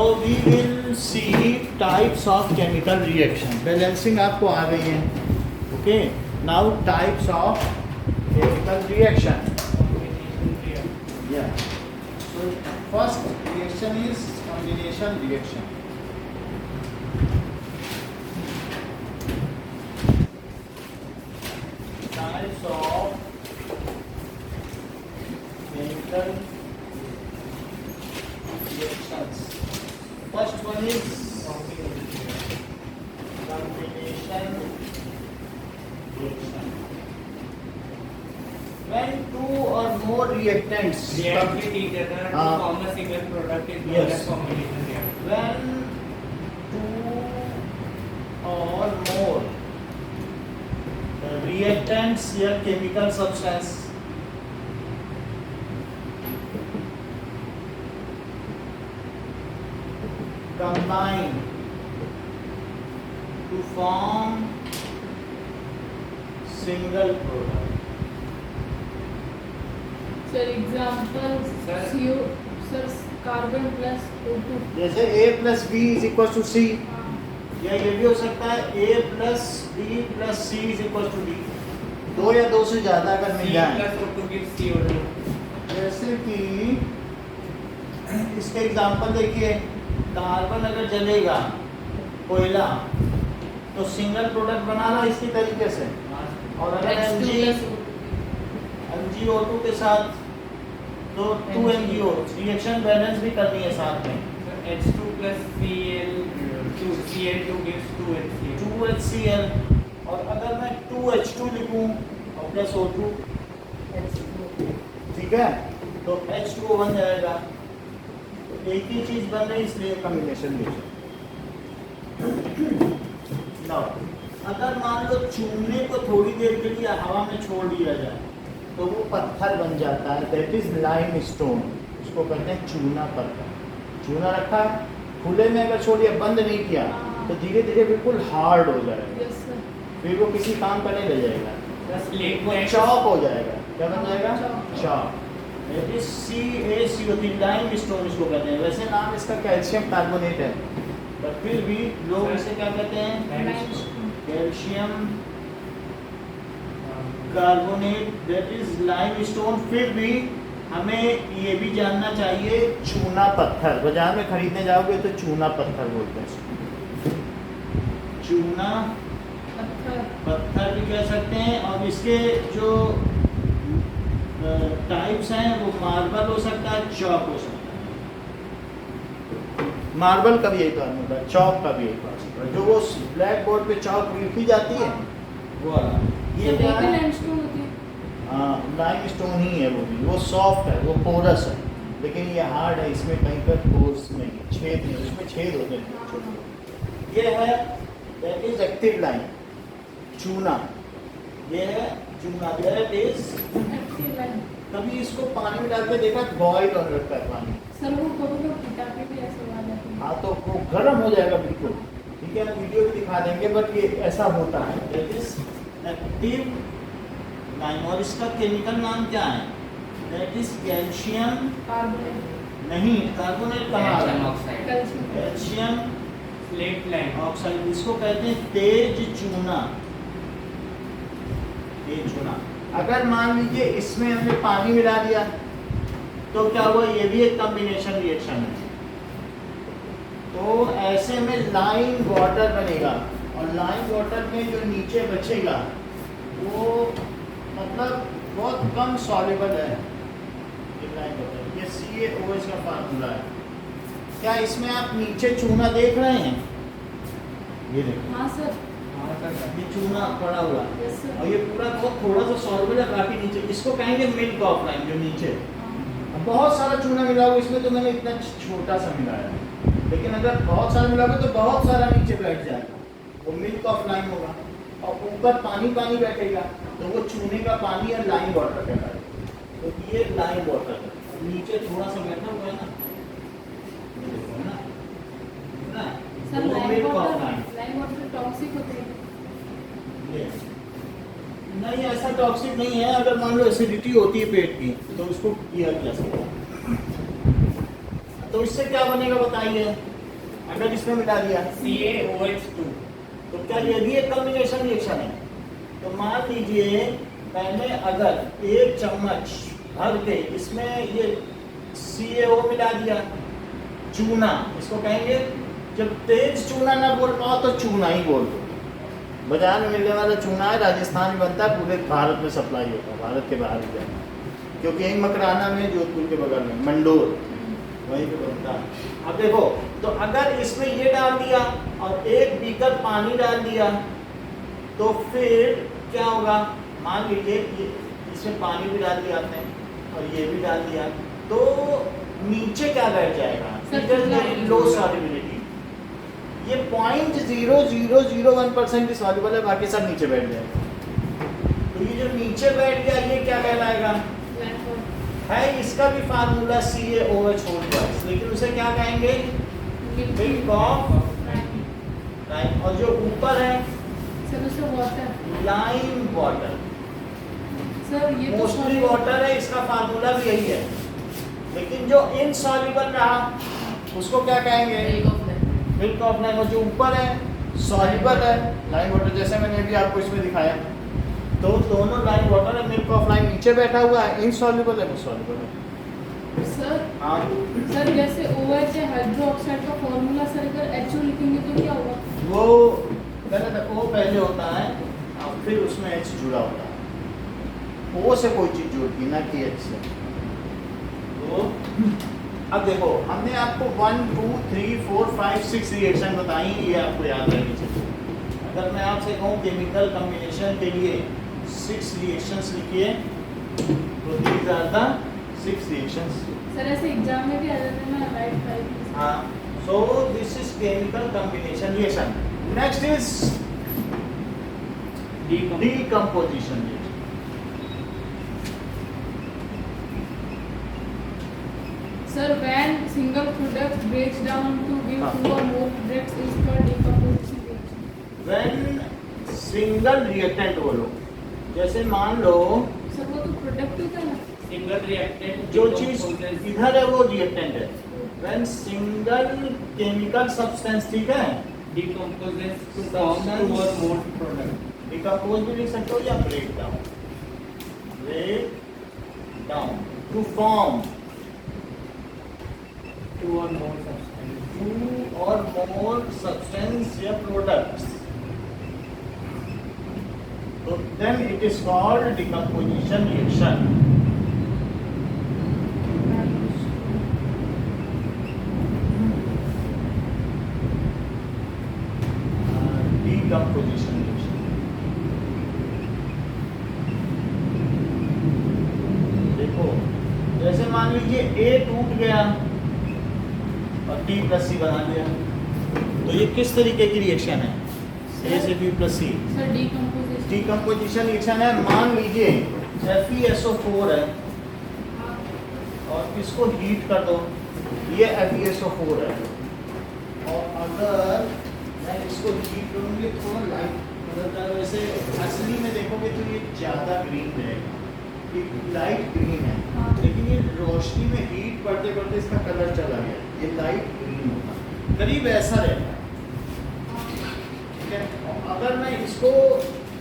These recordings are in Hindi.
So we will see types of chemical reaction. Balancing आपको आ गई है. Okay. Now types of chemical reaction. Yeah. So first reaction is combination reaction. Types of chemical reactions. First one is combination reaction. When two or more reactants react with each other to form a single product is known Yes. as combination reaction. when two or more reactants या chemical substance combine to form single product. Sir example Sir. CO sir carbon plus O2 जैसे A plus B is equal to C, या ये भी हो सकता है A plus B plus C is equal to D. दो या दो से ज्यादा अगर मिल C जाए, plus O2 gives CO2. जैसे कि इसके एग्जांपल देखिए, कार्बन अगर जलेगा कोयला तो सिंगल प्रोडक्ट बनाना इसकी तरीके से, और अगर MgO2 के साथ तो 2MgO रिएक्शन बैलेंस भी करनी है साथ में. H2 plus Cl2 gives 2HCl. 2HCl, और अगर मैं 2H2 लिखूं और प्लस O2, ठीक है, तो H2O बन जाएगा. एक ही चीज बन रही इसलिए कॉम्बिनेशन रिएक्शन. नाउ अगर मान लो चूने को थोड़ी देर के लिए हवा में छोड़ दिया जाए तो वो पत्थर बन जाता है, दैट इज लाइम स्टोन. उसको कहते हैं चूना पत्थर. चूना रखा खुले में अगर छोड़िए, बंद नहीं किया, तो धीरे धीरे बिल्कुल हार्ड हो जाएगा, यस सर फिर वो किसी काम का नहीं रह जाएगा, Slate वो like चॉक हो जाएगा. क्या बन जाएगा? Chalk. Chalk. That is CaCO3, lime stone इसको कहते हैं. वैसे नाम इसका कैल्शियम कार्बोनेट है, पर फिर भी लोग इसे क्या कहते हैं? Calcium carbonate, that is lime stone. फिर भी हमें ये भी जानना चाहिए, चूना पत्थर बाजार में खरीदने जाओगे तो चूना पत्थर बोलते हैं. चूना पत्थर पत्थर भी कह सकते हैं. और इसके जो टाइप्स हैं वो मार्बल हो सकता है, चॉक हो सकता है. मार्बल का भी यही काम होता है, चॉक का भी यही काम होता है. जो वो ब्लैक बोर्ड पे चॉक लिखी जाती है वो वाला. ये क्या है? लाइमस्टोन होती है. लाइम स्टोन ही है वो भी. वो सॉफ्ट है, वो पोरस है, लेकिन ये हार्ड है. इसमें कहीं पर पोर्स नहीं, छेद नहीं, उसमें छेद होते हैं छोटे. ये है दैट इज एक्टिव लाइम, चूना. ये है चूना, दैट इज. Active line. कभी इसको पानी में डाल के देखा, बॉयल होने लगता है पानी. सर वो कभी लोग पटाखे भी ऐसे आ जाते हैं. हाँ, तो वो गर्म हो जाएगा बिल्कुल. ठीक है ना, वीडियो भी दिखा देंगे, बट ये ऐसा होता है. That is active lime. और इसका केमिकल नाम क्या है? That is calcium. कार्बोनेट नहीं, कार्बोनेट कहाँ आ calcium रहा है? oxide. Calcium. Calcium Slate like. Oxide. इसको कहते हैं तेज चूना. तेज चूना. अगर मान लीजिए इसमें हमने पानी मिला दिया तो क्या हुआ? ये भी एक कॉम्बिनेशन रिएक्शन है. तो ऐसे में लाइम वाटर बनेगा, और लाइम वाटर में जो नीचे बचेगा वो मतलब बहुत कम सॉल्युबल है. ये लाइम वाटर, ये CaOH का फार्मूला है. क्या इसमें आप नीचे चूना देख रहे हैं? ये देखो, हाँ सर. हाँ सर. ये चूना पड़ा हुआ है, यस और सर. ये पूरा बहुत थोड़ा सा सॉल्युबल है काफी नीचे. इसको कहेंगे मिल्क ऑफ लाइम, जो नीचे. हाँ. अब बहुत सारा चूना मिला हुआ इसमें, तो मैंने इतना छोटा सा मिलाया. लेकिन अगर बहुत सारा मिला हुआ तो बहुत सारा नीचे बैठ जाएगा, वो मिल्क ऑफ लाइम होगा. और ऊपर पानी पानी बैठेगा तो वो चूने का पानी और लाइम वाटर कहलाएगा. तो ये लाइम वाटर है. नीचे थोड़ा सा बैठा हुआ है ना, ये देखो ना, ना सर वो lime milk of water lime. Lime water toxic होते हैं. ये नहीं, ऐसा टॉक्सिक नहीं है. अगर मान लो एसिडिटी होती है पेट की तो उसको किया जा सकता है. तो इससे क्या बनेगा बताइए, अगर इसमें मिला दिया CaOH2। तो क्या ये भी एक कॉम्बिनेशन रिएक्शन है? तो मान लीजिए मैंने अगर 1 चम्मच भर के इसमें ये CaO मिला दिया, चूना इसको कहेंगे। जब तेज चूना ना बोल पाओ तो चूना ही बोल दो। बाजार में मिलने वाला चूना है, राजस्थान में बनता है, पूरे भारत में सप्लाई होता है, भारत के बाहर भी जाता है, क्योंकि यही मकराना में, जोधपुर के बगल में मंडोर, वहीं पे बनता है। अब देखो, तो अगर इसमें ये डाल दिया और 1 बीकर पानी डाल दिया तो फिर क्या होगा? मान लीजिए ये इसमें पानी भी डाल दिया आपने और ये भी डाल दिया, तो नीचे क्या बैठ जाएगा? लो सॉल्युबिलिटी। ये 0.0001% सॉल्युबल है, बाकी सब नीचे बैठ जाएगा। तो ये जो नीचे बैठ गया ये क्या कहलाएगा? है इसका भी फार्मूला CaOH होल ट्वाइस, लेकिन उसे क्या कहेंगे? Milk of lime. और जो ऊपर है सर उसे वाटर, लाइम वाटर। सर ये तो मोस्टली वाटर है, इसका फार्मूला भी यही है। लेकिन जो इनसॉल्युबल रहा उसको क्या कहेंगे? Milk of lime. और जो ऊपर है सॉल्युबल है, लाइम वाटर, जैसे मैंने अभी आपको इसमें दिखाया। तो दोनों लाइम वाटर है, मिल्क ऑफ लाइम नीचे बैठा हुआ है, इनसॉल्युबल है, वो सॉल्युबल है। सर हाँ सर जैसे OH है हाइड्रोक्साइड का फॉर्मूला, सर अगर HO लिखेंगे तो क्या होगा? वो गलत है, O पहले होता है और फिर उसमें H जुड़ा होता है। O से कोई चीज जुड़ती ना कि H से। तो अब देखो, हमने आपको 1 2 3 4 5 6 रिएक्शन बताई, ये आपको याद रहनी चाहिए। अगर मैं आपसे कहूँ केमिकल कॉम्बिनेशन के लिए 6 रिएक्शंस लिखिए, तो these are the 6 reactions. Sir ऐसे एग्जाम में भी आ जाते हैं ना, राइट टाइप। हाँ, so this is chemical combination reaction. Next is decomposition reaction. Sir, when single product breaks down to give हाँ. 2 or more products is called decomposition reaction. When single reactant बोलो, जैसे मान लो सर वो तो प्रोडक्ट होता है ना। सिंगल रिएक्टेंट जो चीज इधर है वो रिएक्टेंट है। When single chemical substance, ठीक है, decomposes to form 2 or more product. Decompose भी लिख सकते हो या break down, break down to form 2 or more substance. 2 or more substance या products, so then it is called decomposition reaction. Decomposition reaction. देखो, जैसे मान लीजिए A टूट गया और T प्लस C बना दिया, तो ये किस तरीके की रिएक्शन है? A से B plus C। Sir decomposition। Decomposition reaction है। मान लीजिए FeSO4 है और इसको हीट कर दो, ये FeSO4 है, और अगर मैं इसको हीट करूँगी थोड़ा लाइट बदलता है, वैसे असली में देखोगे तो ये ज़्यादा ग्रीन रहेगा, ये लाइट ग्रीन है, हाँ। लेकिन ये रोशनी में हीट पड़ते पड़ते इसका कलर चला गया, ये लाइट ग्रीन होता है, करीब ऐसा रहता है। ठीक है, और अगर मैं इसको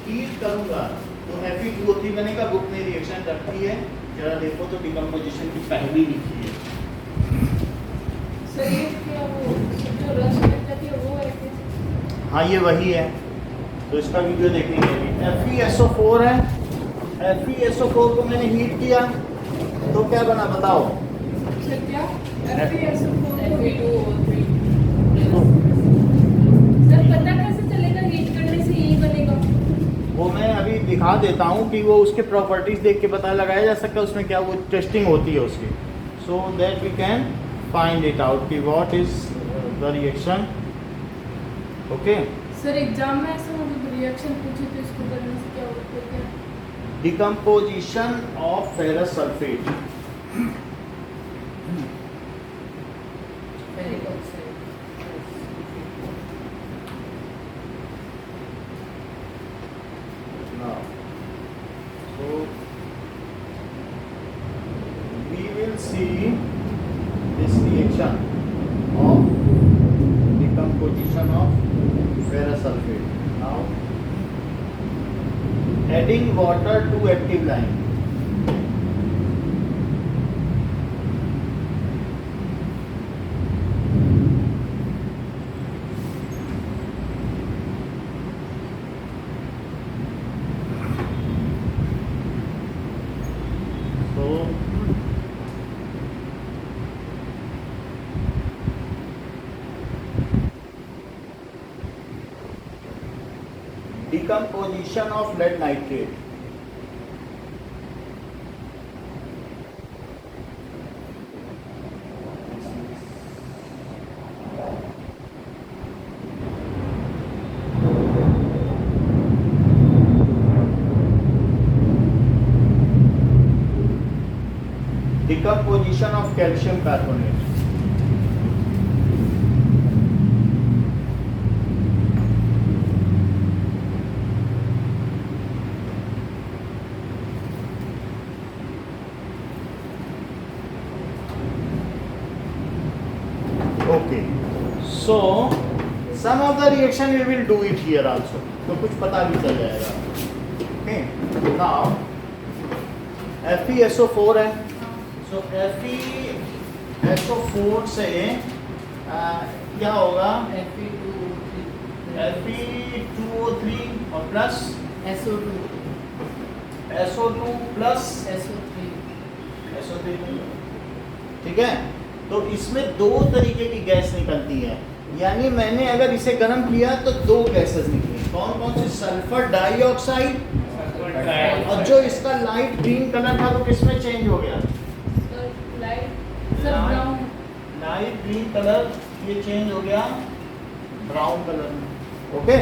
हीट करूँगा तो Fe2O3 बनेगा। बुक में रिएक्शन रखती है, जरा देखो तो डिकम्पोजिशन की पहली लिखी है। सर ये क्या वो जो रस लग जाती है वो है क्या? हाँ ये वही है, तो इसका वीडियो देखेंगे। FeSO4 है, FeSO4 को मैंने हीट किया तो क्या बना बताओ? सर क्या? FeSO4 सर पता कैसे चलेगा हीट करने से यही बनेगा? वो मैं अभी दिखा देता हूँ कि वो उसके प्रॉपर्टीज देख के पता लगाया जा सकता है उसमें क्या वो टेस्टिंग होती है उसकी, so that we can find it out कि what is the reaction. Okay, sir exam में ऐसा मतलब रिएक्शन पूछे तो इसको करने से क्या होता है? Decomposition of ferrous sulphate. Now, so we will see this reaction of decomposition of ferrous sulfate. Now adding water to active lime. Decomposition of lead nitrate. Decomposition of calcium carbonate. Okay, so some of the reaction we will do it here also, तो कुछ पता भी चल जाएगा. Okay, now FeSO4 है, so FeSO4 से क्या होगा? Fe2O3 और प्लस SO2 प्लस SO3. ठीक है, तो इसमें दो तरीके की गैस निकलती है, यानी मैंने अगर इसे गर्म किया तो दो गैसेस निकली. कौन कौन सी? सल्फर डाइऑक्साइड, और जो इसका लाइट ग्रीन कलर था वो किसमें चेंज हो गया? लाइट ग्रीन कलर ये चेंज हो गया ब्राउन कलर में. ओके,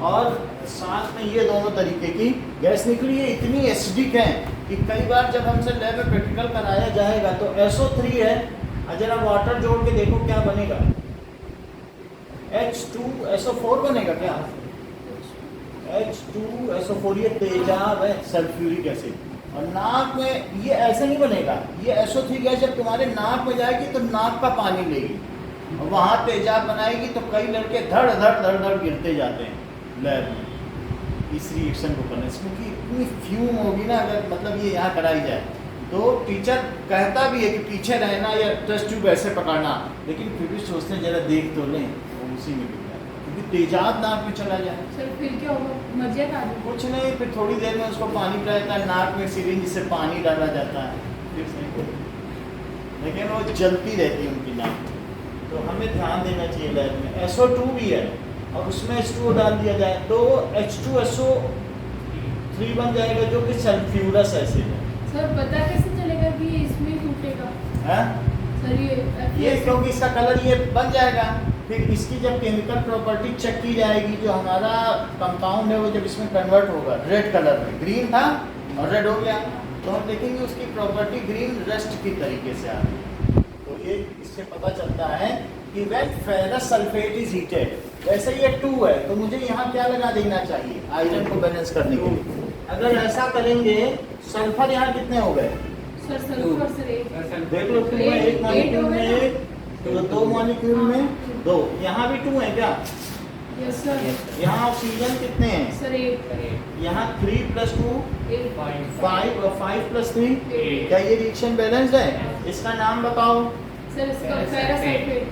और साथ में ये दोनों तरीके की गैस निकली है. इतनी एसिडिक है कि कई बार जब हमसे लैब में प्रैक्टिकल कराया जाएगा तो SO3 है, जरा वाटर जोड़ के देखो क्या बनेगा. H2SO4 बनेगा क्या? H2SO4 ये तेजाब है, सल्फ्यूरिक एसिड. और नाक में ये ऐसे नहीं बनेगा. ये SO3 गैस जब तुम्हारे नाक में जाएगी तो नाक का पानी लेगी और वहाँ तेजाब बनाएगी, तो कई लड़के धड़ धड़ गिरते जाते हैं लैब में इस रिएक्शन को करने से, क्योंकि इतनी फ्यूम होगी ना. अगर मतलब ये यहाँ कराई जाए तो टीचर कहता भी है कि पीछे रहना या टेस्ट ट्यूब ऐसे पकड़ना, लेकिन फिर भी सोचते हैं जरा देख तो लें, वो उसी में गिर जाए क्योंकि तेजाब नाक में चला जाए. सर फिर क्या होगा? मजे आ जाए. कुछ नहीं, फिर थोड़ी देर में उसको पानी पिलाता है, नाक में सिरिंज से पानी डाला जाता है, लेकिन वो जलती रहती है उनकी नाक. तो हमें ध्यान देना चाहिए लैब में. SO2 भी है और उसमें H2O डाल दिया जाए तो H2SO3 बन जाएगा, जो कि सल्फ्यूरस एसिड है. सर पता कैसे चलेगा कि ये इसमें टूटेगा? है सर ये क्योंकि इसका कलर ये बन जाएगा. फिर इसकी जब केमिकल प्रॉपर्टी चेक की जाएगी, जो हमारा कंपाउंड है वो जब इसमें कन्वर्ट होगा रेड कलर में, ग्रीन था और रेड हो गया, तो हम देखेंगे उसकी प्रॉपर्टी ग्रीन रस्ट की तरीके से आ रही है. तो ये इससे पता चलता है कि when ferrous sulphate is heated, वैसे ये 2 है तो मुझे यहाँ क्या लगा देना चाहिए आयरन को बैलेंस करने के लिए. अगर ऐसा करेंगे, सल्फर यहाँ कितने हो गए? सर सल्फर सर देख लो, 2 में, एक मॉलिक्यूल में 1, तो 2 मॉलिक्यूल में 2. यहाँ भी 2 है क्या? Yes sir. यहाँ ऑक्सीजन कितने हैं? सर 8. यहाँ 3 + 2 5 और 5 + 3. 8. क्या ये रिएक्शन बैलेंस्ड है? इसका नाम बताओ. सर इसका फेरस सल्फेट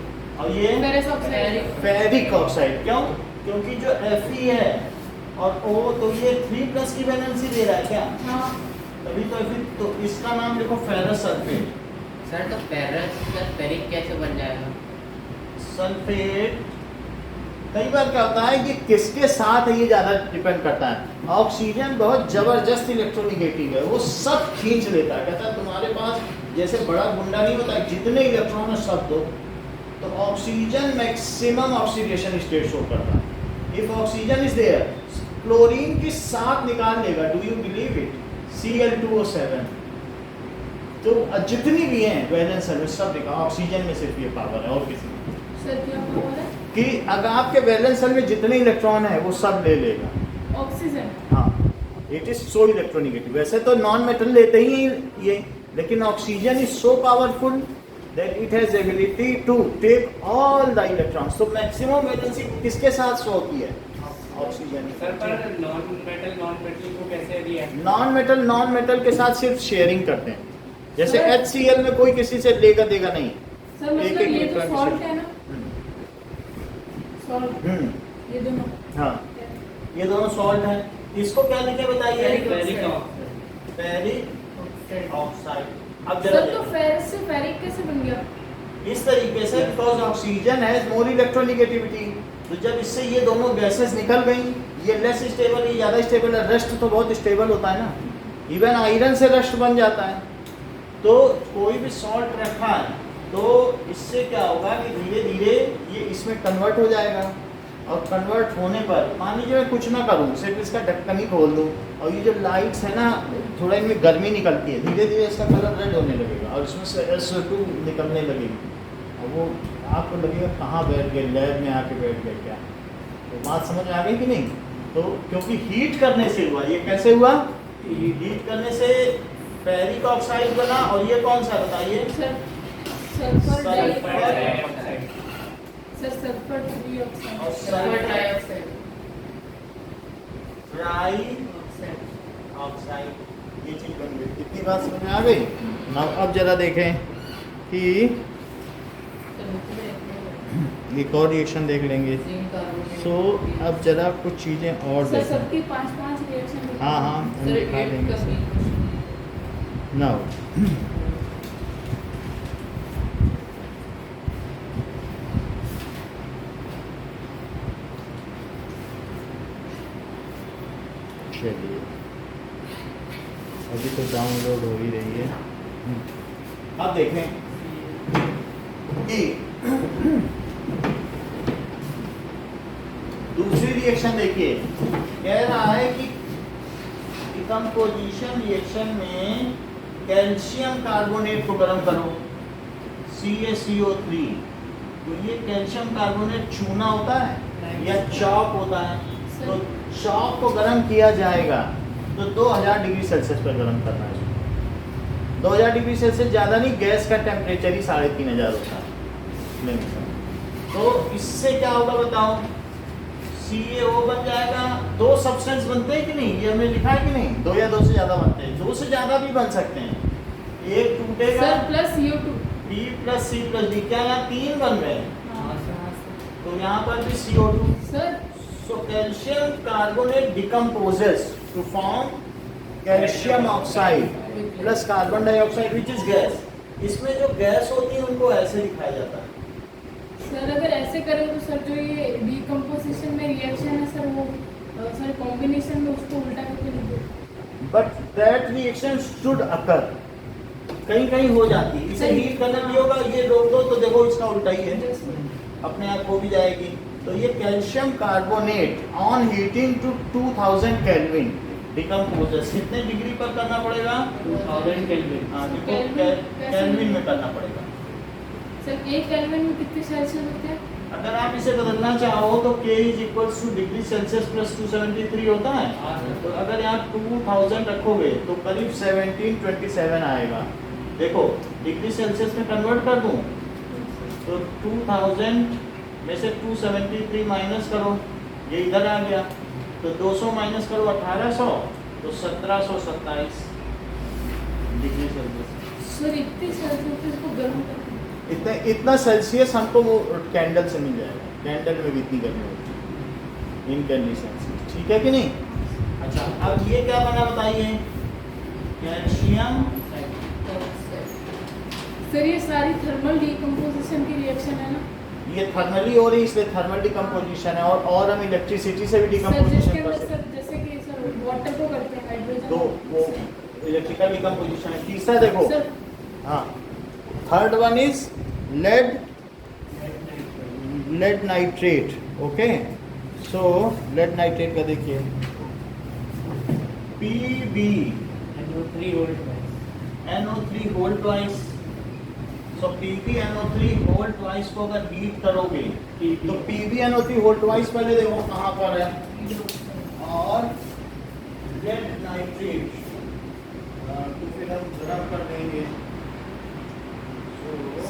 और ये फेरस ऑक्साइड. Ferric oxide. क्यों? क्योंकि जो Fe है और O, तो ये 3+ की वैलेंसी दे रहा है क्या? हाँ. तभी तो फिर तो इसका नाम लिखो फेरस सल्फेट. सर तो फेरस प्लस फेरिक कैसे बन जाएगा? सल्फेट कई बार क्या होता है, ये किसके साथ है ये ज़्यादा डिपेंड करता है. ऑक्सीजन बहुत ज़बरदस्त इलेक्ट्रोनिगेटिव है, वो सब खींच लेता है. कहता है तुम्हारे पास जैसे बड़ा गुंडा नहीं होता, जितने इलेक्ट्रॉन है सब दो. तो oxygen maximum oxidation state show करता है. If oxygen is there, chlorine की 7 निकाल लेगा. Do you believe it? Cl2O7. तो जितनी भी हैं वैलेंस में सब निकाल. ऑक्सीजन में सिर्फ ये पावर है और किसी में. सर क्या पावर है? कि अगर आपके वैलेंस सेल में जितने इलेक्ट्रॉन है वो सब ले लेगा. ऑक्सीजन. हाँ, इट इज सो इलेक्ट्रोनिगेटिव. वैसे तो नॉन मेटल लेते ही हैं ये, लेकिन oxygen is so powerful that it has ability to take all the electrons. So maximum valency किसके साथ शो की है? ऑक्सीजन। सर पर नॉन मेटल को कैसे रिएक्ट? नॉन मेटल के साथ सिर्फ शेयरिंग करते हैं। जैसे सर- HCl में कोई किसी से लेगा देगा नहीं। सर मतलब ये तो इलेक्ट्रॉन सॉल्ट से- है ना, सॉल्ट ये दोनों। हाँ, ये दोनों सॉल्ट है। इसको क्या लिखे बताइए? Ferric oxide. अब जरा सर तो देखो। फेरिक से फेरिक कैसे बन गया? इस तरीके से because oxygen has more electronegativity, तो जब इससे ये दोनों गैसेस निकल गई, ये लेस स्टेबल, ये ज़्यादा स्टेबल है। रस्ट तो बहुत स्टेबल होता है ना, इवन आयरन से रस्ट बन जाता है। तो कोई भी सॉल्ट रखा है तो इससे क्या होगा कि धीरे धीरे ये इसमें कन्वर्ट हो जाएगा, और कन्वर्ट होने पर मान लीजिए मैं कुछ ना करूँ, सिर्फ इसका ढक्कन ही खोल दूँ, और ये जो लाइट्स है ना, थोड़ा इनमें गर्मी निकलती है, धीरे धीरे इसका कलर रेड होने लगेगा और इसमें से SO2 निकलने लगेगी, और वो आपको लगेगा कहाँ बैठ गए, लैब में आके बैठ गए क्या। तो बात समझ में आ गई कि नहीं? तो क्योंकि हीट करने से हुआ, ये कैसे हुआ? हीट करने से फेरिक ऑक्साइड बना, और ये कौन सा बताइए? Sulphur sulphur dioxide. Sir sulphur dioxide. और डाइऑक्साइड। ट्राई ऑक्साइड, ये चीज बन गई। कितनी बात समझ में आ गई? नाउ अब जरा देखें कि एक और रिएक्शन देख लेंगे। सो अब जरा कुछ चीज़ें और सर देखें। सबकी 5-5 रिएक्शन। हाँ हाँ, हम दिखा देंगे। नाउ चलिए, अभी तो डाउनलोड हो ही रही है। अब देखें कि दूसरी रिएक्शन देखिए, कह रहा है कि डिकम्पोजिशन रिएक्शन में कैल्शियम कार्बोनेट को गर्म करो, CaCO3। तो ये कैल्शियम कार्बोनेट चूना होता है या चॉक होता है, तो चॉक को गर्म किया जाएगा तो 2000 डिग्री सेल्सियस पर गर्म करना है। 2000 डिग्री सेल्सियस ज़्यादा नहीं, गैस का टेम्परेचर ही 3500 होता है। तो इससे क्या होगा बताओ? CaO बन जाएगा। 2 सब्सटेंस बनते हैं कि नहीं, ये हमने लिखा है कि नहीं? 2 या 2 से ज़्यादा बनते हैं, 2 से ज़्यादा भी बन सकते हैं। एक टूटेगा, sir plus CO2। B + C + D, क्या यहाँ 3 बन रहे हैं? तो यहाँ पर भी CO2। Sir So calcium carbonate decomposes to form calcium oxide plus carbon dioxide which is gas. इसमें जो गैस होती है उनको ऐसे दिखाया जाता है। सर अगर ऐसे करें तो सर जो ये डिकम्पोजिशन में रिएक्शन है सर, वो सर कॉम्बिनेशन में उसको उल्टा करके लिख दो। But that reaction should occur. कहीं कहीं हो जाती है, इसे हीट करने भी होगा, ये रोक दो तो देखो इसका उल्टा ही है, अपने आप हो भी जाएगी। तो ये calcium carbonate on heating to 2000 kelvin decomposes. कितने डिग्री पर करना पड़ेगा? 2000 केल्विन। हाँ, केल्विन में करना पड़ेगा। सर 1 केल्विन में कितने सेल्सियस होते हैं? अगर आप इसे बदलना चाहो तो K = डिग्री सेल्सियस + 273 होता है। तो अगर यहाँ 2000 रखोगे तो करीब 1727 आएगा। देखो डिग्री सेल्सियस में कन्वर्ट कर दूँ तो 2000 में से 273 माइनस करो, ये इधर आ गया, तो 200 माइनस करो 1800, तो 1727 डिग्री सेल्सियस। सर इतने सेल्सियस को गर्म करके इतना सेल्सियस हमको वो कैंडल से मिल जाएगा। कैंडल में भी इतनी गर्मी होती है इन कंडीशन, ठीक है कि नहीं? अच्छा, अब ये क्या बना बताइए? कैल्शियम। सर ये सारी थर्मल डिकम्पोजिशन की रिएक्शन है ना? ये थर्मली हो रही, इसलिए थर्मल डिकम्पोजिशन है, और हम इलेक्ट्रिसिटी से भी सर डिकम्पोजिशन जिसके कर अंदर सकते हैं। सर जैसे कि सर वाटर को करते हैं हाइड्रोजन, तो वो इलेक्ट्रिकल डिकम्पोजिशन है। तीसरा देखो, सर हाँ, third one is lead nitrate. Okay, so lead nitrate का देखिए Pb NO3 whole twice. So PbNO3 whole twice को अगर हीट करोगे तो PbNO3 होल ट्वाइस पहले देखो कहाँ पर है, और लेड नाइट्रेट तो फिर हम गर्म कर देंगे।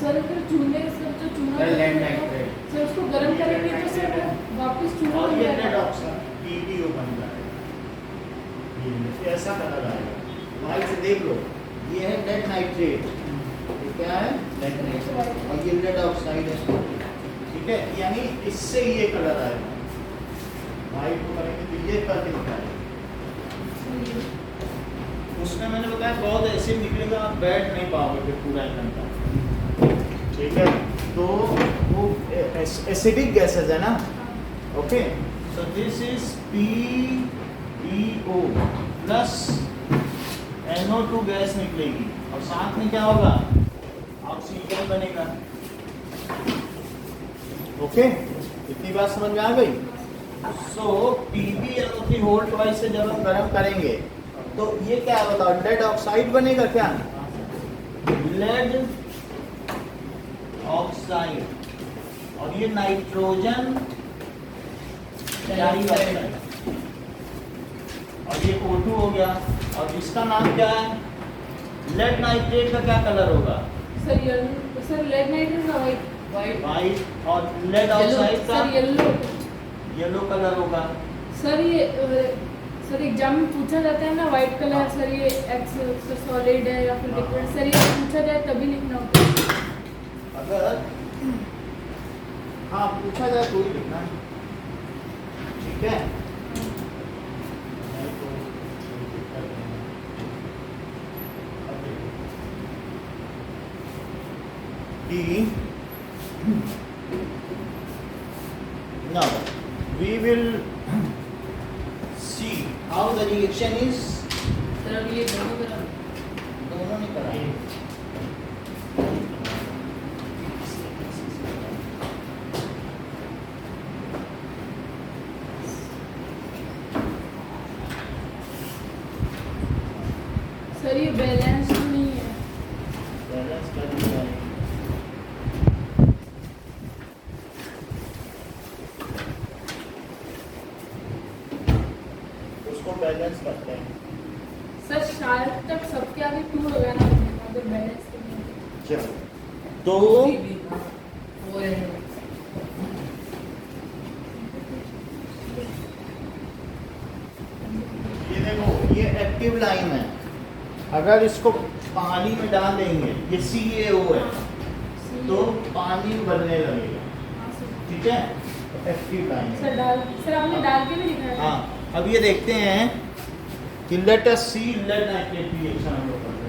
सर अगर चूने सर जो चूना Lead होता है, nitrate। सर उसको गर्म करेंगे तो सर वो वापस चूना और हो ये लेड जाएगा। ऑक्साइड PbO बन जाएगा। ये ऐसा कलर आएगा। वाइट से देख लो, ये है लेड नाइट्रेट, ये क्या है? Lead nitrate। और ये लेड ऑक्साइड है, ठीक है। यानी इससे ये कलर आएगा, वाइट को करेंगे तो ये कलर निकलेगा। उसमें मैंने बताया बहुत एसिड निकलेगा, आप बैठ नहीं पाओगे फिर पूरा 1 घंटा, ठीक है। तो वो एसिडिक गैसेज है ना, okay. So this is PbO plus NO2 gas निकलेगी और साथ में क्या होगा? ऑक्सीजन बनेगा, ओके। इतनी बात समझ में आ गई? सो PbNO3 होल ट्वाइस से जब हम गर्म करेंगे तो ये क्या बताओ, लेड ऑक्साइड बनेगा क्या? लेड ऑक्साइड, और ये नाइट्रोजन डाइऑक्साइड, और ये O2 हो गया, और इसका नाम क्या है? लेड नाइट्रेट का क्या कलर होगा? सर लेड नाइट्रेट का वाइट वाइट, और लेड ऑक्साइड का सर येलो। येलो कलर होगा। सर ये सर एग्जाम में पूछा जाता है ना व्हाइट कलर, सर ये एक्स सॉलिड है या फिर लिक्विड, सर ये पूछा जाए तभी लिखना होता है। अगर हाँ पूछा जाए तो ही लिखना है, ठीक है। नहीं तो कोई दिक्कत नहीं है। अब देखो, now we will see how the reaction is। Sir अब ये दोनों कलर दोनों नहीं कराएंगे। सर ये बैलेंस नहीं है। बैलेंस कर दिया है। उसको बैलेंस करते हैं। सर शायद तक सबके आगे 2 लगाना पड़ेगा अगर बैलेंस करना है। चलो तो वो है ये देखो, ये एक्टिव लाइन है। अगर इसको पानी में डाल देंगे, ये CaO है, तो पानी उबलने लगेगा, हाँ सर। ठीक है। तो एक्टिव लाइन है। सर आपने डाल के भी दिखाया है। हाँ, अब ये देखते हैं कि लेट अस सी लेड नाइट्रेट रिएक्शन हम लोग करते हैं।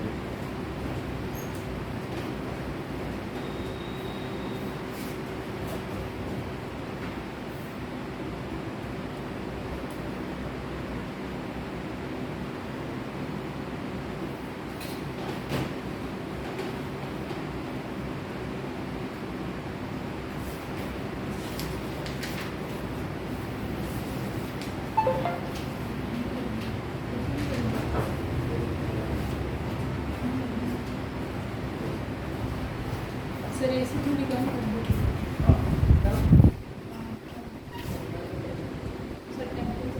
सर ऐसे थोड़ी कम कर दो। सर टेम्परेचर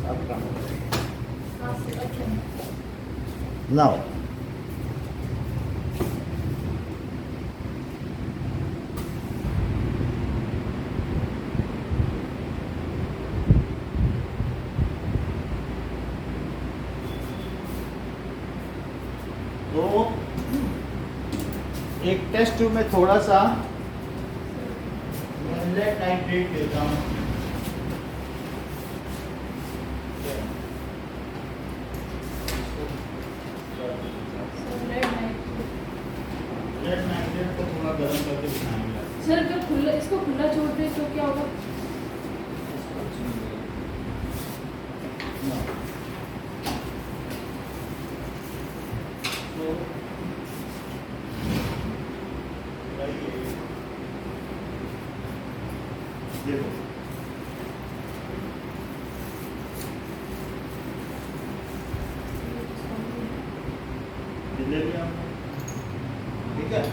अब काम हाँ सर अच्छा। नाउ तो एक टेस्ट ट्यूब में थोड़ा सा लेड नाइट्रेट देता हूँ। Sir lead nitrate. Lead nitrate को थोड़ा गर्म करके दिखाएंगे। सर अगर खुला इसको खुला छोड़ दे तो क्या होगा? तो देखो, ले लिया हमने, ठीक है।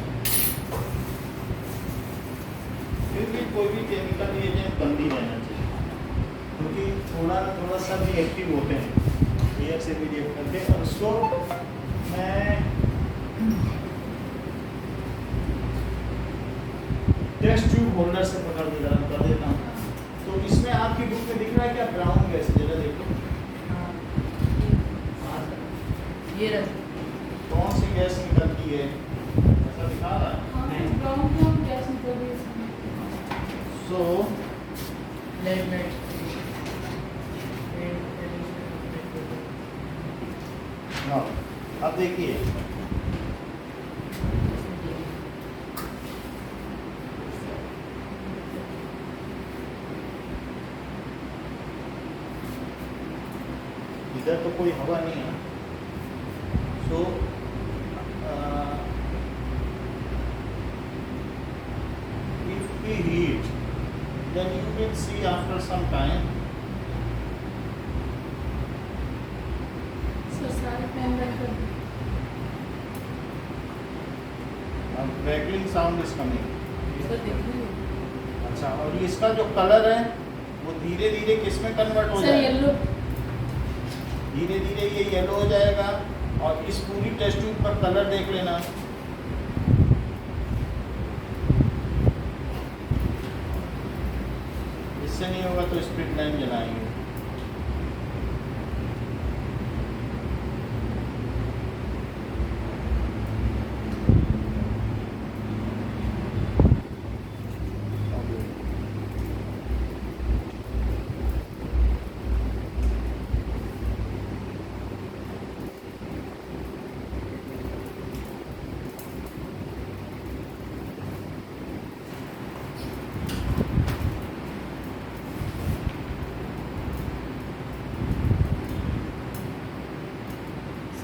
फिर भी कोई भी केमिकल एजेंट बंद ही रहना चाहिए। क्योंकि थोड़ा ना थोड़ा सा रिएक्टिव होते हैं, एयर से भी रिएक्ट करते हैं। और उसको मैं टेस्ट ट्यूब होल्डर से पकड़ के गर्म कर देता हूँ। तो इसमें आपकी बुक में दिख रहा है क्या ब्राउन गैस, जरा देखो ये रहा। कौन सी गैस निकलती है, ऐसा दिखा रहा है। हाँ, ब्राउन ब्राउन गैस निकल रही है इसमें। सो लाइट अब देखिए इधर तो कोई हवा नहीं है। सो if we heat, then you will see after some time sir सारे पैन बंद कर दो। crackling sound is coming। इसको देखिए। अच्छा, और ये इसका जो कलर है वो धीरे धीरे किस में कन्वर्ट हो सर जाएगा, येलो। धीरे धीरे ये येलो हो जाएगा। और इस पूरी टेस्ट ट्यूब पर कलर देख लेना, इससे नहीं होगा तो स्प्लिट लाइन जलाएंगे।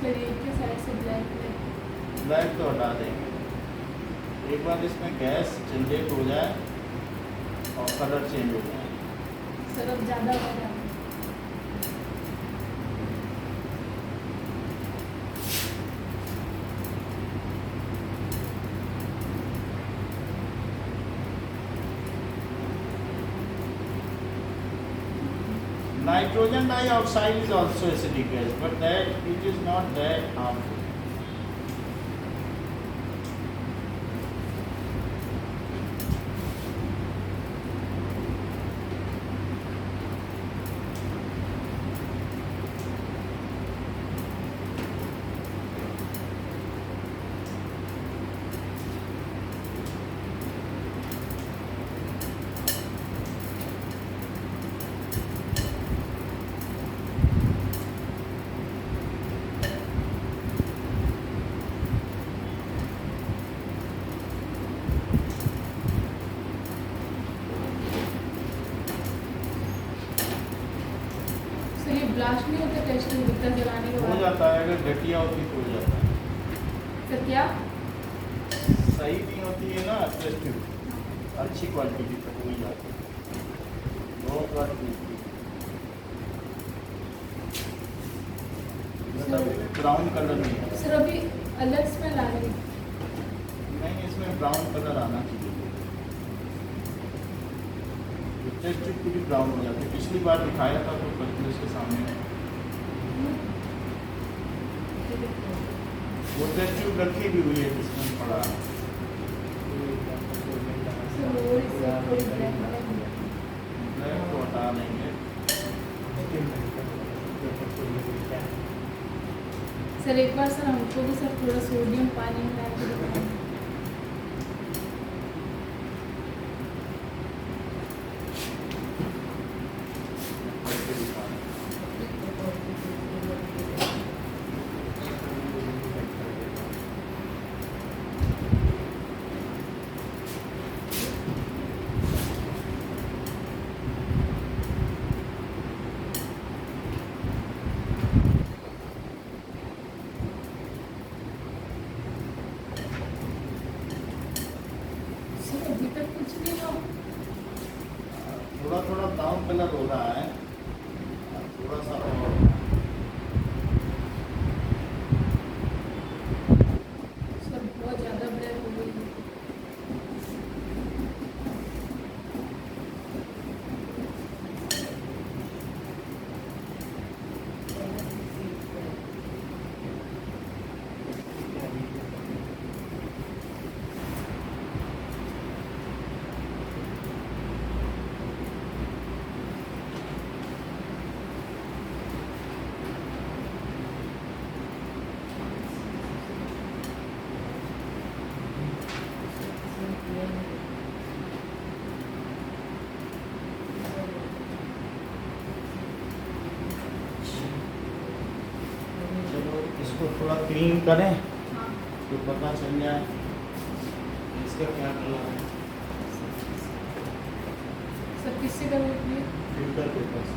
सर ये के साइड से ब्लैक है। ब्लैक तो हटा देंगे। एक बार इसमें गैस जनरेट हो जाए और कलर चेंज हो जाए। सर अब ज़्यादा हो रहा है। Nitrogen dioxide is also acidic gas, but that it is not that harmful. Sir ये ब्लास्ट नहीं होता टेस्टिंग जितना जलाने के हो बाद? जाता है, अगर घटिया होती तो हो जाता है। सर क्या? सही नहीं होती है ना टेस्ट ट्यूब, अच्छी क्वालिटी की तो हो ही जाती है। बहुत क्वालिटी मतलब ब्राउन कलर नहीं है। सर अभी अलग स्मेल आ रही है। नहीं, इसमें ब्राउन कलर आना चाहिए। टेस्ट ट्यूब पूरी ब्राउन हो जाती है। पिछली बार दिखाया था तो कैलकुलेस के सामने वो टेस्ट ट्यूब रखी भी हुई है जिसमें पड़ा है। सर वो इससे थोड़ी ब्लैक ब्लैक है। ब्लैक तो हटा देंगे। सर एक बार सर हमको भी सर थोड़ा सोडियम पानी मिला के दिखाएं। करके दिखा दें। सर अभी तक कुछ नहीं हुआ। थोड़ा थोड़ा ब्राउन कलर हो रहा है, थोड़ा सा और। सर बहुत ज़्यादा ब्लैक हो गई है। इसको थोड़ा क्लीन करें हाँ तो पता चल जाए इसका क्या कलर है। सर किससे करोगे ये? फिल्टर पेपर से।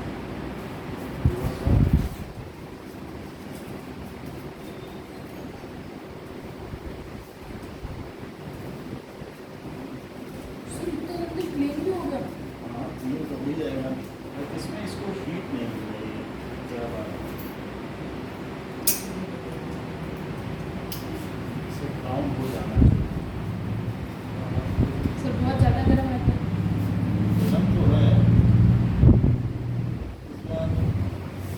सर इतना जल्दी क्लीन भी होगा? हाँ ये तो हो ही जाएगा, बट इसमें इसको हीट नहीं मिल रही है, क्या बात है। इसे ब्राउन हो जाना चाहिए। सर बहुत ज़्यादा गर्म है क्या? गरम तो है, इस बार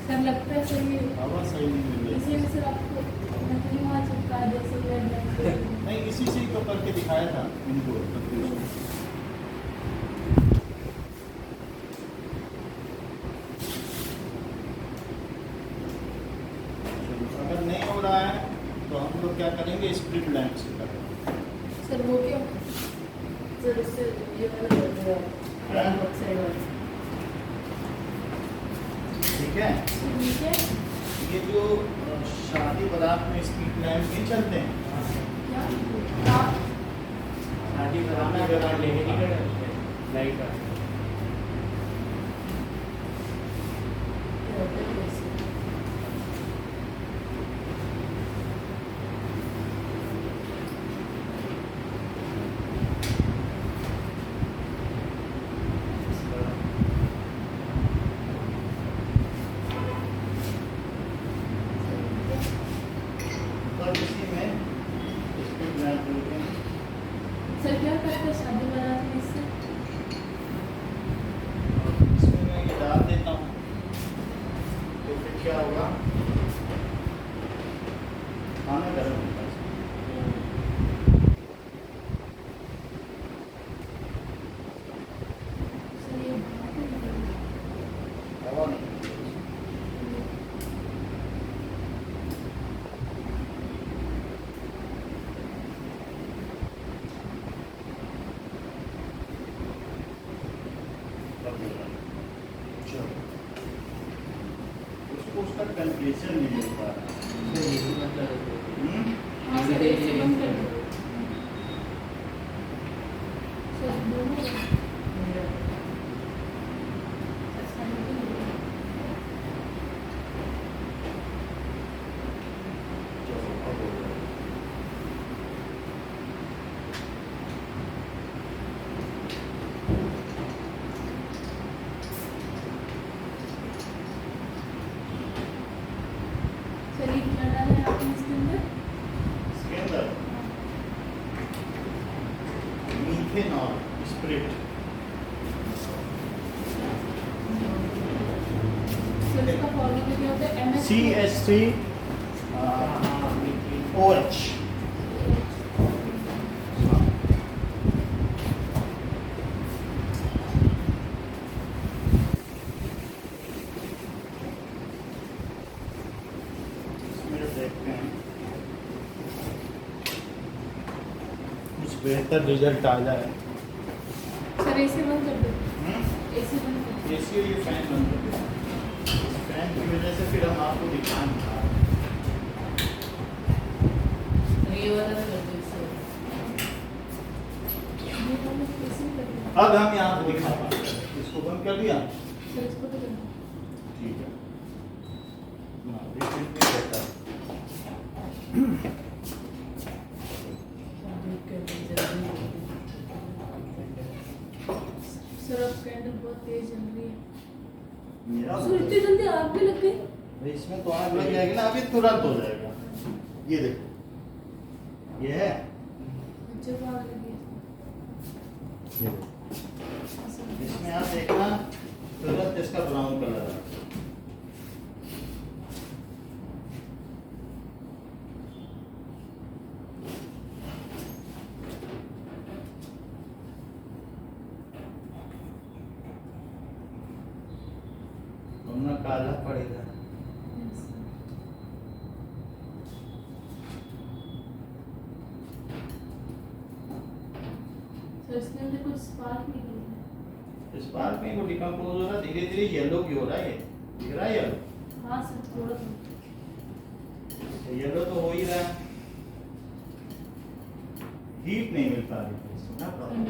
सर लगता है सर ये हवा सही नहीं मिल रही। इसी में सर आपको मैं कहीं वहाँ चिपका दे सर नहीं इसी से ही तो करके दिखाया था इनको कंफ्यूजन। अगर नहीं हो रहा है तो हम लोग क्या करेंगे, स्प्लिट लैंप से करेंगे। सर वो क्या? सर उससे ये वाला कर दिया साइड वाला। ठीक है, सर ये क्या है? ये जो शादी बारात में स्प्लिट लैंप नहीं चलते हैं, क्या? आप शादी कराना है तो लेके नहीं गए लाइट का। तब इसी में स्प्लिट लैंप लेते हैं। सर क्या करते हैं शादी बारात में इससे? इसमें मैं ये डाल देता हूँ तो फिर क्या होगा, खाना गर्म होता है इसमें। सर ये बहुत ही गर्म है। हवा नहीं लगती। चलो, उसको उसका टेम्परेचर नहीं मिल पा रहा। हाँ सर ऐसे बंद कर दो। सर दोनों अच्छा नहीं है। चलो अब हो गया। सर ये क्या डाला है आपने इसके अंदर? इसके अंदर मीथेनॉल स्प्रिट। सर इसका फॉर्मूला क्या होता है? MS CH3OH। इसमें देखते हैं कुछ बेहतर रिजल्ट आ जाए। सर एसी बंद कर दो। एसी बंद कर दो। एसी और ये फैन बंद कर दें। इस फैन की वजह से फिर हम आपको दिखाएंगे। ये वाला कर दो इससे। ये वाला एसी कर दो। अब हम यहाँ पे दिखा पाएंगे। इसको बंद कर दिया, सर इसको तो कर दो। ठीक है। हाँ, ये फिर नहीं रहता। सर अब कैंडल बहुत तेज जल रही है। मेरा सर इतनी जल्दी आग भी लग गई? भाई इसमें तो आग लग जाएगी ना, अभी तुरंत हो जाएगा। ये देखो, ये है, जब आग लगी ये देखो। सर इसमें आप देखना तुरंत इसका ब्राउन कलर है। वरना काला पड़ेगा। सर इसके अंदर कुछ स्पार्क निकल रहा है। इस बार में वो डिकम्पोज हो रहा है, धीरे धीरे येलो भी हो रहा है। ये दिख रहा है येलो। हाँ सर थोड़ा सा। येलो तो हो ही रहा है, हीट नहीं मिल पा रही थी इसमें ना, प्रॉब्लम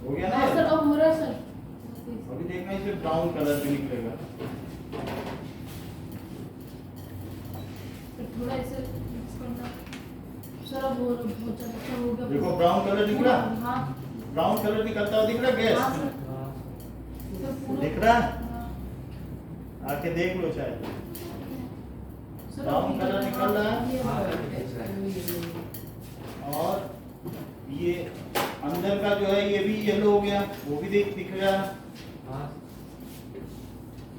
हो गया ना हाँ सर, ये? अब हो रहा है सर। अभी देखना इसमें ब्राउन कलर भी निकलेगा। सर थोड़ा ऐसे मिक्स करना सर, अब हो गया। देखो ब्राउन कलर दिख रहा, हाँ ब्राउन कलर निकलता हुआ दिख रहा हाँ गैस, सर, हाँ सर पूरा दिख रहा है? हाँ। आके देख लो चाहे। सर, ब्राउन अभी कलर निकल रहा है। ये हाँ, और ये अंदर का जो है ये भी येलो हो गया, वो भी दिख रहा है, हाँ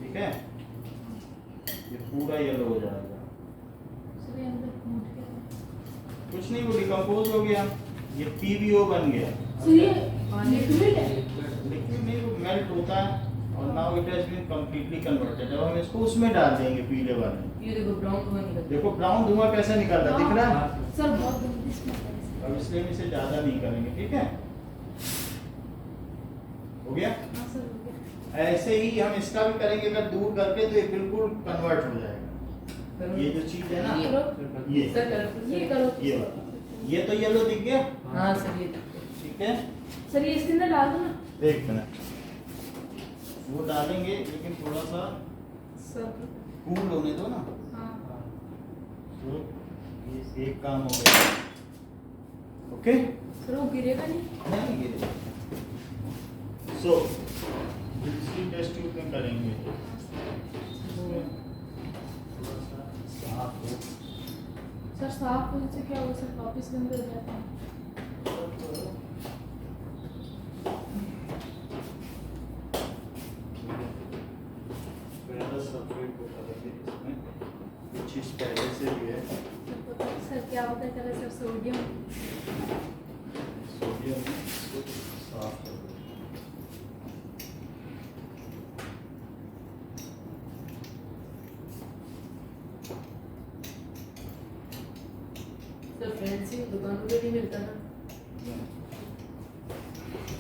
ठीक है, ये पूरा येलो हो जाएगा। सर ये अंदर फूट गया। कुछ नहीं, वो डिकम्पोज हो गया, ये PBO बन गया। सर ये लिक्विड है। लिक्विड नहीं, वो मेल्ट होता है और now it has been completely converted. अब हम इसको उसमें डाल देंगे पीले वाले में। ये देखो ब्राउन धुआं निकल देखो ब्राउन धुआं कैसे निकल रहा है, दिख रहा है? हाँ सर बहुत गंदी स्मेल है इसकी। अब इसलिए हम इसे ज्यादा नहीं करेंगे, ठीक है, हो गया। हाँ सर हो गया। ऐसे ही हम इसका भी करेंगे, अगर दूर करके तो ये बिल्कुल कन्वर्ट हो जाएगा। ये जो चीज है ना, करो। ये सर करो ये करो। ये वाला, ये तो येलो दिख गया, हाँ सर ये ठीक है। सर ये इसके अंदर डाल दो ना। एक मिनट, वो डालेंगे लेकिन थोड़ा सा सर कूल होने दो ना। हाँ तो ये एक काम हो गया, ओके, सर वो गिरेगा नहीं। नहीं गिरेगा। सो दूसरी टेस्ट ट्यूब में करेंगे, थोड़ा सा साफ हो। सर साफ होने से क्या होगा सर, वापस गंदे हो जाते हैं। पहला सल्फेट को करेंगे इसमें, कुछ चीज पहले से भी है, सर पता है सर क्या होता है, कलर सर सोडियम। सोडियम में इसको साफ कर दो। सर फैंसी दुकानों पे नहीं मिलता ना,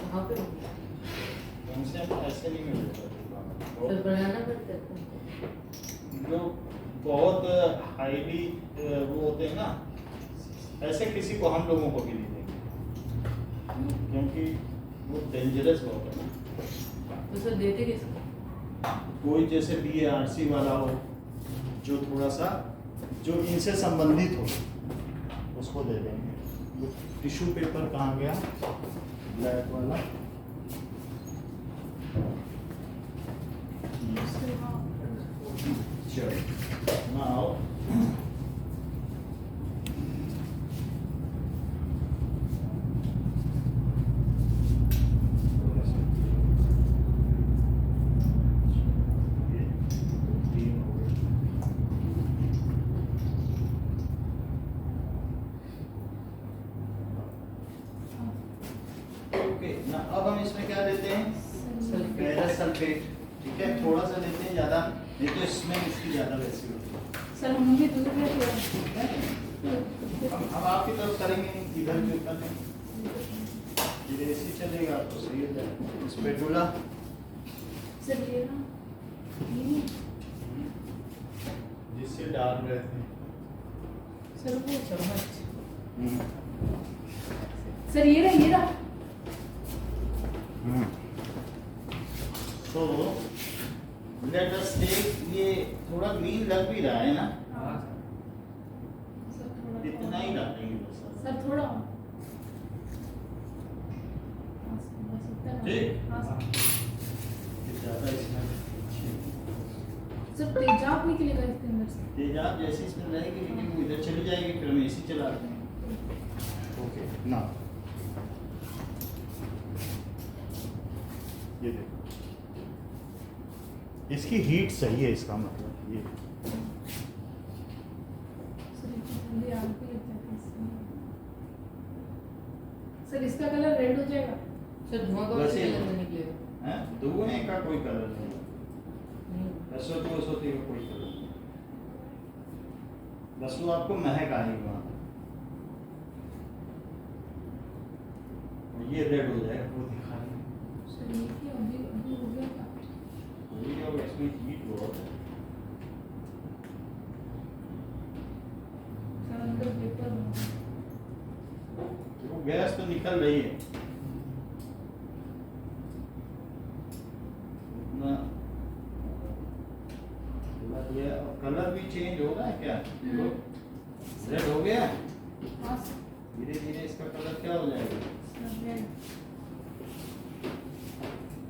वहाँ पे मिलता है। हमसे ऐसे नहीं मिलेगा दुकान में। सर बनाना पड़ता है। जो बहुत हाईली वो होते हैं ना, ऐसे किसी को हम लोगों को भी नहीं देंगे, क्योंकि वो डेंजरस बहुत है ना। तो सर देते किसको? कोई जैसे BARC वाला हो, जो थोड़ा सा जो इनसे संबंधित हो, उसको दे देंगे। टिश्यू पेपर कहाँ गया, ब्लैक वाला, चलो नाउ ओके ना, अब हम इसमें क्या देते हैं, फेरस सल्फेट, ठीक है, थोड़ा सा देते हैं, ज्यादा नहीं तो इसमें इसकी ज्यादा वैसी होती है। सर मुझे दूर है थोड़ा। ठीक है, हम आपकी तरफ करेंगे नहीं, इधर क्यों कर दें, ये ऐसे चलेगा तो सही हो जाएगा। स्पेटुला सर ये ना ये जिससे डाल रहे थे, सर वो चम्मच। सर ये रहा तो लेट अस टेक, ये थोड़ा ग्रीन लग भी रहा है ना, हाँ सर थोड़ा इतना ही डालेंगे बस। सर थोड़ा हाँ, बस इतना ना। ठीक। हाँ सर। ये ज्यादा इसमें सर तेजाब निकलेगा इसके अंदर से। तेजाब जैसी इसमें रहेगी, लेकिन वो इधर चली जाएगी, फिर हम AC चला देंगे। ओके ना, ये देखो, इसकी हीट सही है, इसका मतलब ये सर इतनी ठंडी आग भी लग जाती है इसमें। सर इसका कलर रेड हो जाएगा। सर धुआं कौन से वैसे- कलर में निकलेगा? है, धुएं का कोई कलर नहीं, नहीं। SO2 का कोई कलर नहीं, बस वो आपको महक आएगी वहाँ, और ये रेड हो जाएगा, वो दिखा रही है। सर ये कि अभी अभी हो गया क्या? वही, और इसमें हीट बहुत है। गैस तो निकल रही है उतना, ये कलर भी चेंज हो रहा है क्या? रेड हो गया, हाँ सर, धीरे धीरे इसका कलर क्या हो जाएगा?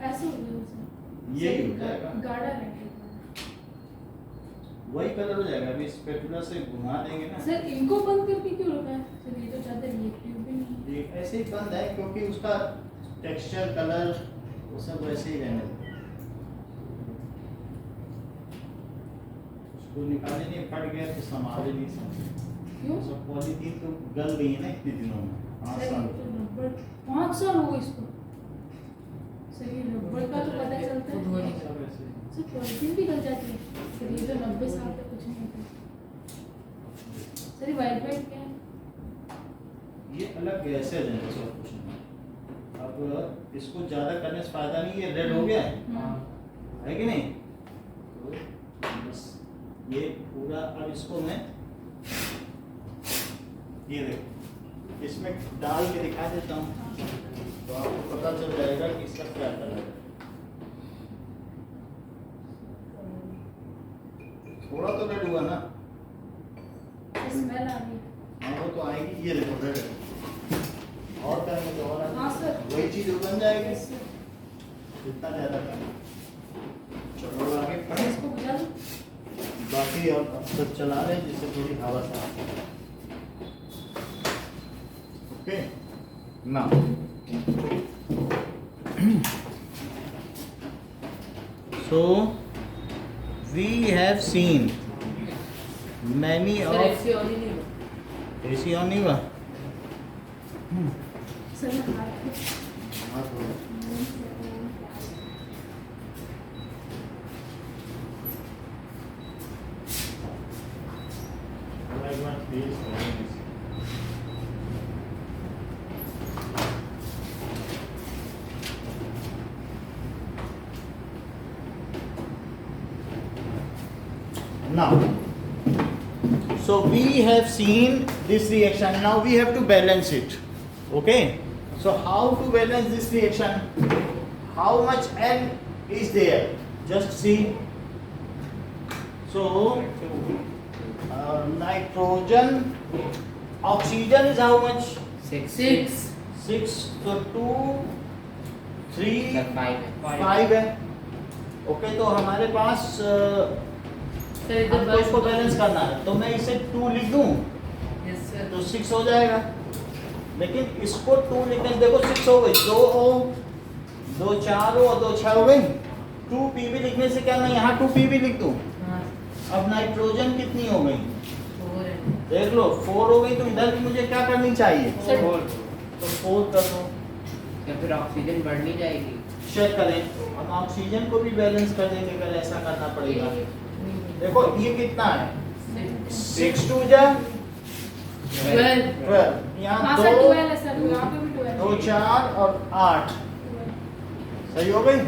ऐसे हो गया सर, यही हो जाएगा, गाढ़ा रेड। वही कलर हो जाएगा। अभी स्पैटुला से घुमा देंगे ना सर इनको बंद करके क्यों रखा है सर? ये तो ज्यादा रिएक्टिव भी नहीं है। ये ऐसे ही बंद है क्योंकि उसका टेक्सचर कलर वो सब वैसे ही रहने दो। उसको निकाले नहीं, फट गया तो संभाले नहीं सकते। क्यों सब पॉलीथीन तो गल गई है ना इतने दिनों में, 5 सर? साल ये तो रबड़ 5 साल हो गए इसको सर। ये रबड़ का तो पता चलता खुद हो है नहीं सब ऐसे ही। सर, पॉलिथीन भी गल जाती है सर। ये तो 90 साल तक कुछ नहीं होता सर। ये वाइट क्या है? ये अलग गैसेज है, सब कुछ नहीं। अब इसको ज्यादा करने से फायदा नहीं, ये रेड हो गया है कि नहीं? तो बस ये पूरा, अब इसको मैं ये देखो इसमें डाल के दिखा देता हूँ तो आपको पता चल जाएगा कि इसका क्या कलर है। थोड़ा तो रेड हुआ ना, स्मेल आ रही है। हाँ वो तो आएगी। ये देखो रेड है, और करेंगे तो और हाँ सर, वही चीज बन जाएगी। Yes sir. इतना ज्यादा करना, चलो आगे पढ़े। इसको बुझा दो। बाकी अब सब चला रहे हैं जिससे थोड़ी हवा साफ हो। Okay now so we have seen many sir of ऐसे और ही नहीं हुआ। AC on नहीं हुआ। सर मैं हाथ पे हाँ थोड़ा एक बार तेज करेंगे इसे। Now, so we have seen this reaction. Now we have to balance it. Okay. So how to balance this reaction? How much N is there? Just see. So nitrogen, oxygen is how much? 6 6. So 2, 3, sir 5 है। 5 है। ओके, तो हमारे पास सर इधर हमको इसको बैलेंस करना है, तो मैं इसे 2 लिख दूं यस सर। तो 6 हो जाएगा। लेकिन इसको 2 लिखने से देखो 6 हो गई, 2 O 2 4 O और 2 6 हो गई। 2 Pb लिखने से क्या मैं यहाँ 2 Pb लिख दूं? हाँ अब नाइट्रोजन कितनी हो गई? 4 है। देख लो 4 हो गई, तो इधर भी मुझे क्या करनी चाहिए? सर, तो 4 कर दो। या फिर ऑक्सीजन बढ़नी जाएगी। चेक करें, हम ऑक्सीजन को भी बैलेंस कर देंगे अगर ऐसा करना पड़ेगा। देखो ये कितना है? 6 2 जा 12 12, यहाँ हाँ 2 सर 12 है सर, यहाँ पे भी 12 2 4 और 8 सही हो गई।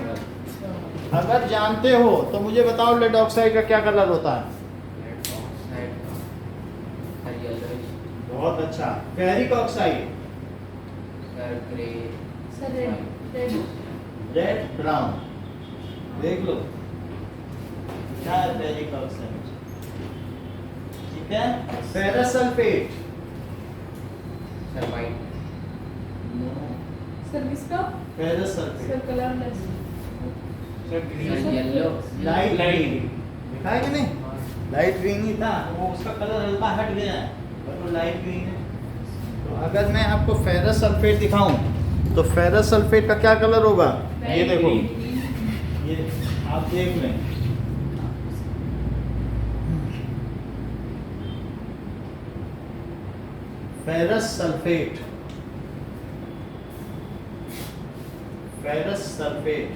अगर जानते हो तो मुझे बताओ लेड ऑक्साइड का क्या कलर होता है? बहुत अच्छा। Ferric oxide sir grey sir red red brown. देख लो क्या है फेरिक ऑक्साइड, ठीक है। Ferrous sulphate sir white sir इसका ferrous sulphate sir colourless sir green sir yellow light light green दिखा है कि नहीं? लाइट ग्रीन ही था, वो उसका कलर हल्का हट गया है पर वो लाइट ग्रीन है। तो अगर मैं आपको फेरस सल्फेट दिखाऊं तो फेरस सल्फेट का क्या कलर होगा? ये देखो, ये आप देख लें, ferrous sulphate, ferrous sulphate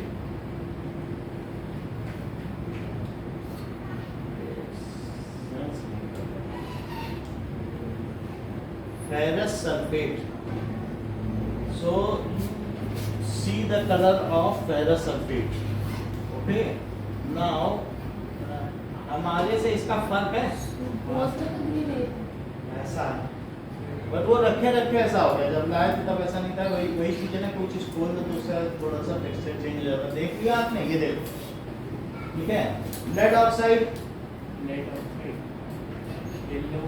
ferrous sulfate. So see the color of ferrous sulfate. Okay. Now हमारे से इसका फर्क है बहुत तो ग्रीन है। ऐसा बट वो रखे रखे ऐसा हो गया, जब लाए थे तब ऐसा नहीं था। वही वही चीज़ है ना, कुछ स्कूल में तो उसका थोड़ा सा टेक्सचर चेंज हो जाता है। देख लिया आपने, ये देखो, ठीक है। Lead oxide lead oxide yellow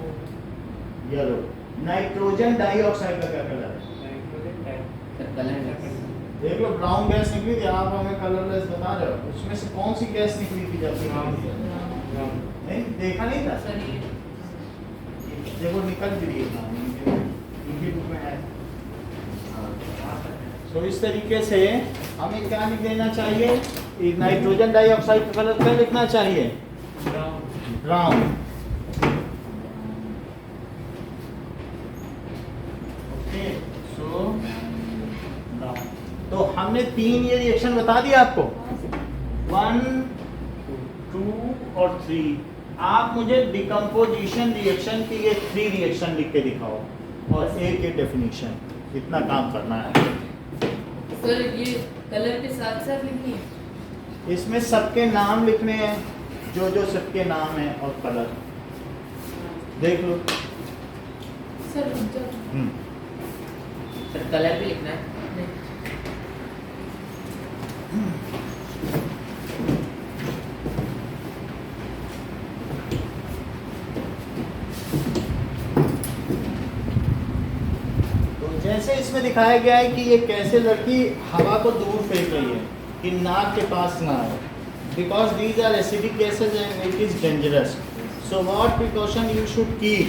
yellow. Nitrogen dioxide का क्या कलर है? नाइट्रोजन डाई सर कलर देख लो, ब्राउन गैस निकली थी, आप हमें कलरलेस बता रहे हो। उसमें से कौन सी गैस निकली थी जब ब्राउन ब्राउन? नहीं देखा नहीं था सर ये देखो, निकल भी रही है इनकी बुक में है। तो इस तरीके से हमें क्या लिख देना चाहिए? नाइट्रोजन डाइऑक्साइड का कलर क्या लिखना चाहिए? Brown brown. ओके, सो ब्राउन। तो हमने 3 ये रिएक्शन बता दिया आपको, 1, 2 और 3। आप मुझे डिकम्पोजिशन रिएक्शन की ये 3 रिएक्शन लिख के दिखाओ और एक डेफिनेशन। इतना काम करना है। सर ये कलर के साथ साथ लिखिए। इसमें सबके नाम लिखने हैं, जो जो सबके नाम हैं और कलर देख लो। सर रुक जाओ। सर कलर भी लिखना है। तो जैसे इसमें दिखाया गया है कि ये कैसे लड़की हवा को दूर फेंक रही है कि नाक के पास ना आए, because these are acidic gases and it is dangerous. So what precaution you should keep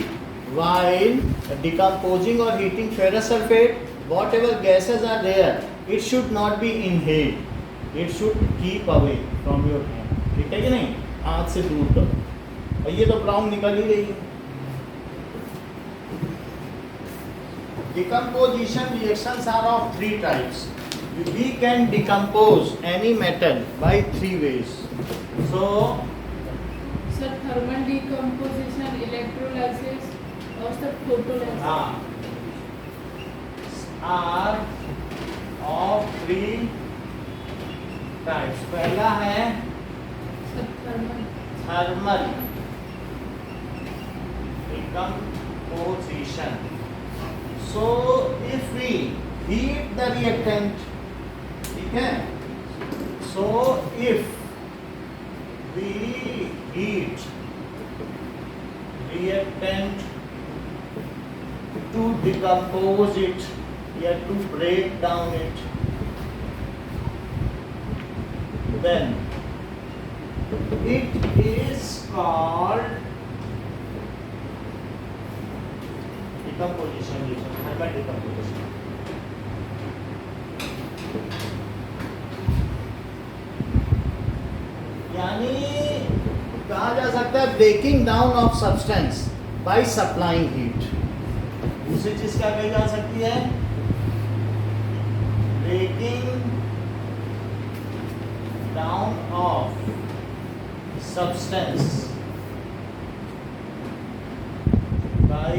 while decomposing or heating ferrous sulfate? Whatever gases are there, it should not be inhaled, it should keep away from your hand, ठीक है कि नहीं? हाथ से दूर करो। और ये तो ब्राउन निकल ही रही है। Decomposition reactions are of 3 types. We can decompose any metal by 3 ways. So sir thermal decomposition, electrolysis और sir photolysis. are of 3 types. पहला है sir thermal thermal decomposition. So if we heat the reactant, ठीक है? So if we heat reactant to decompose it या to break down it, then it is called decomposition reaction, thermal decomposition. यानी कहा जा सकता है breaking down of substance by supplying heat. दूसरी चीज क्या कही जा सकती है? Breaking down of substance by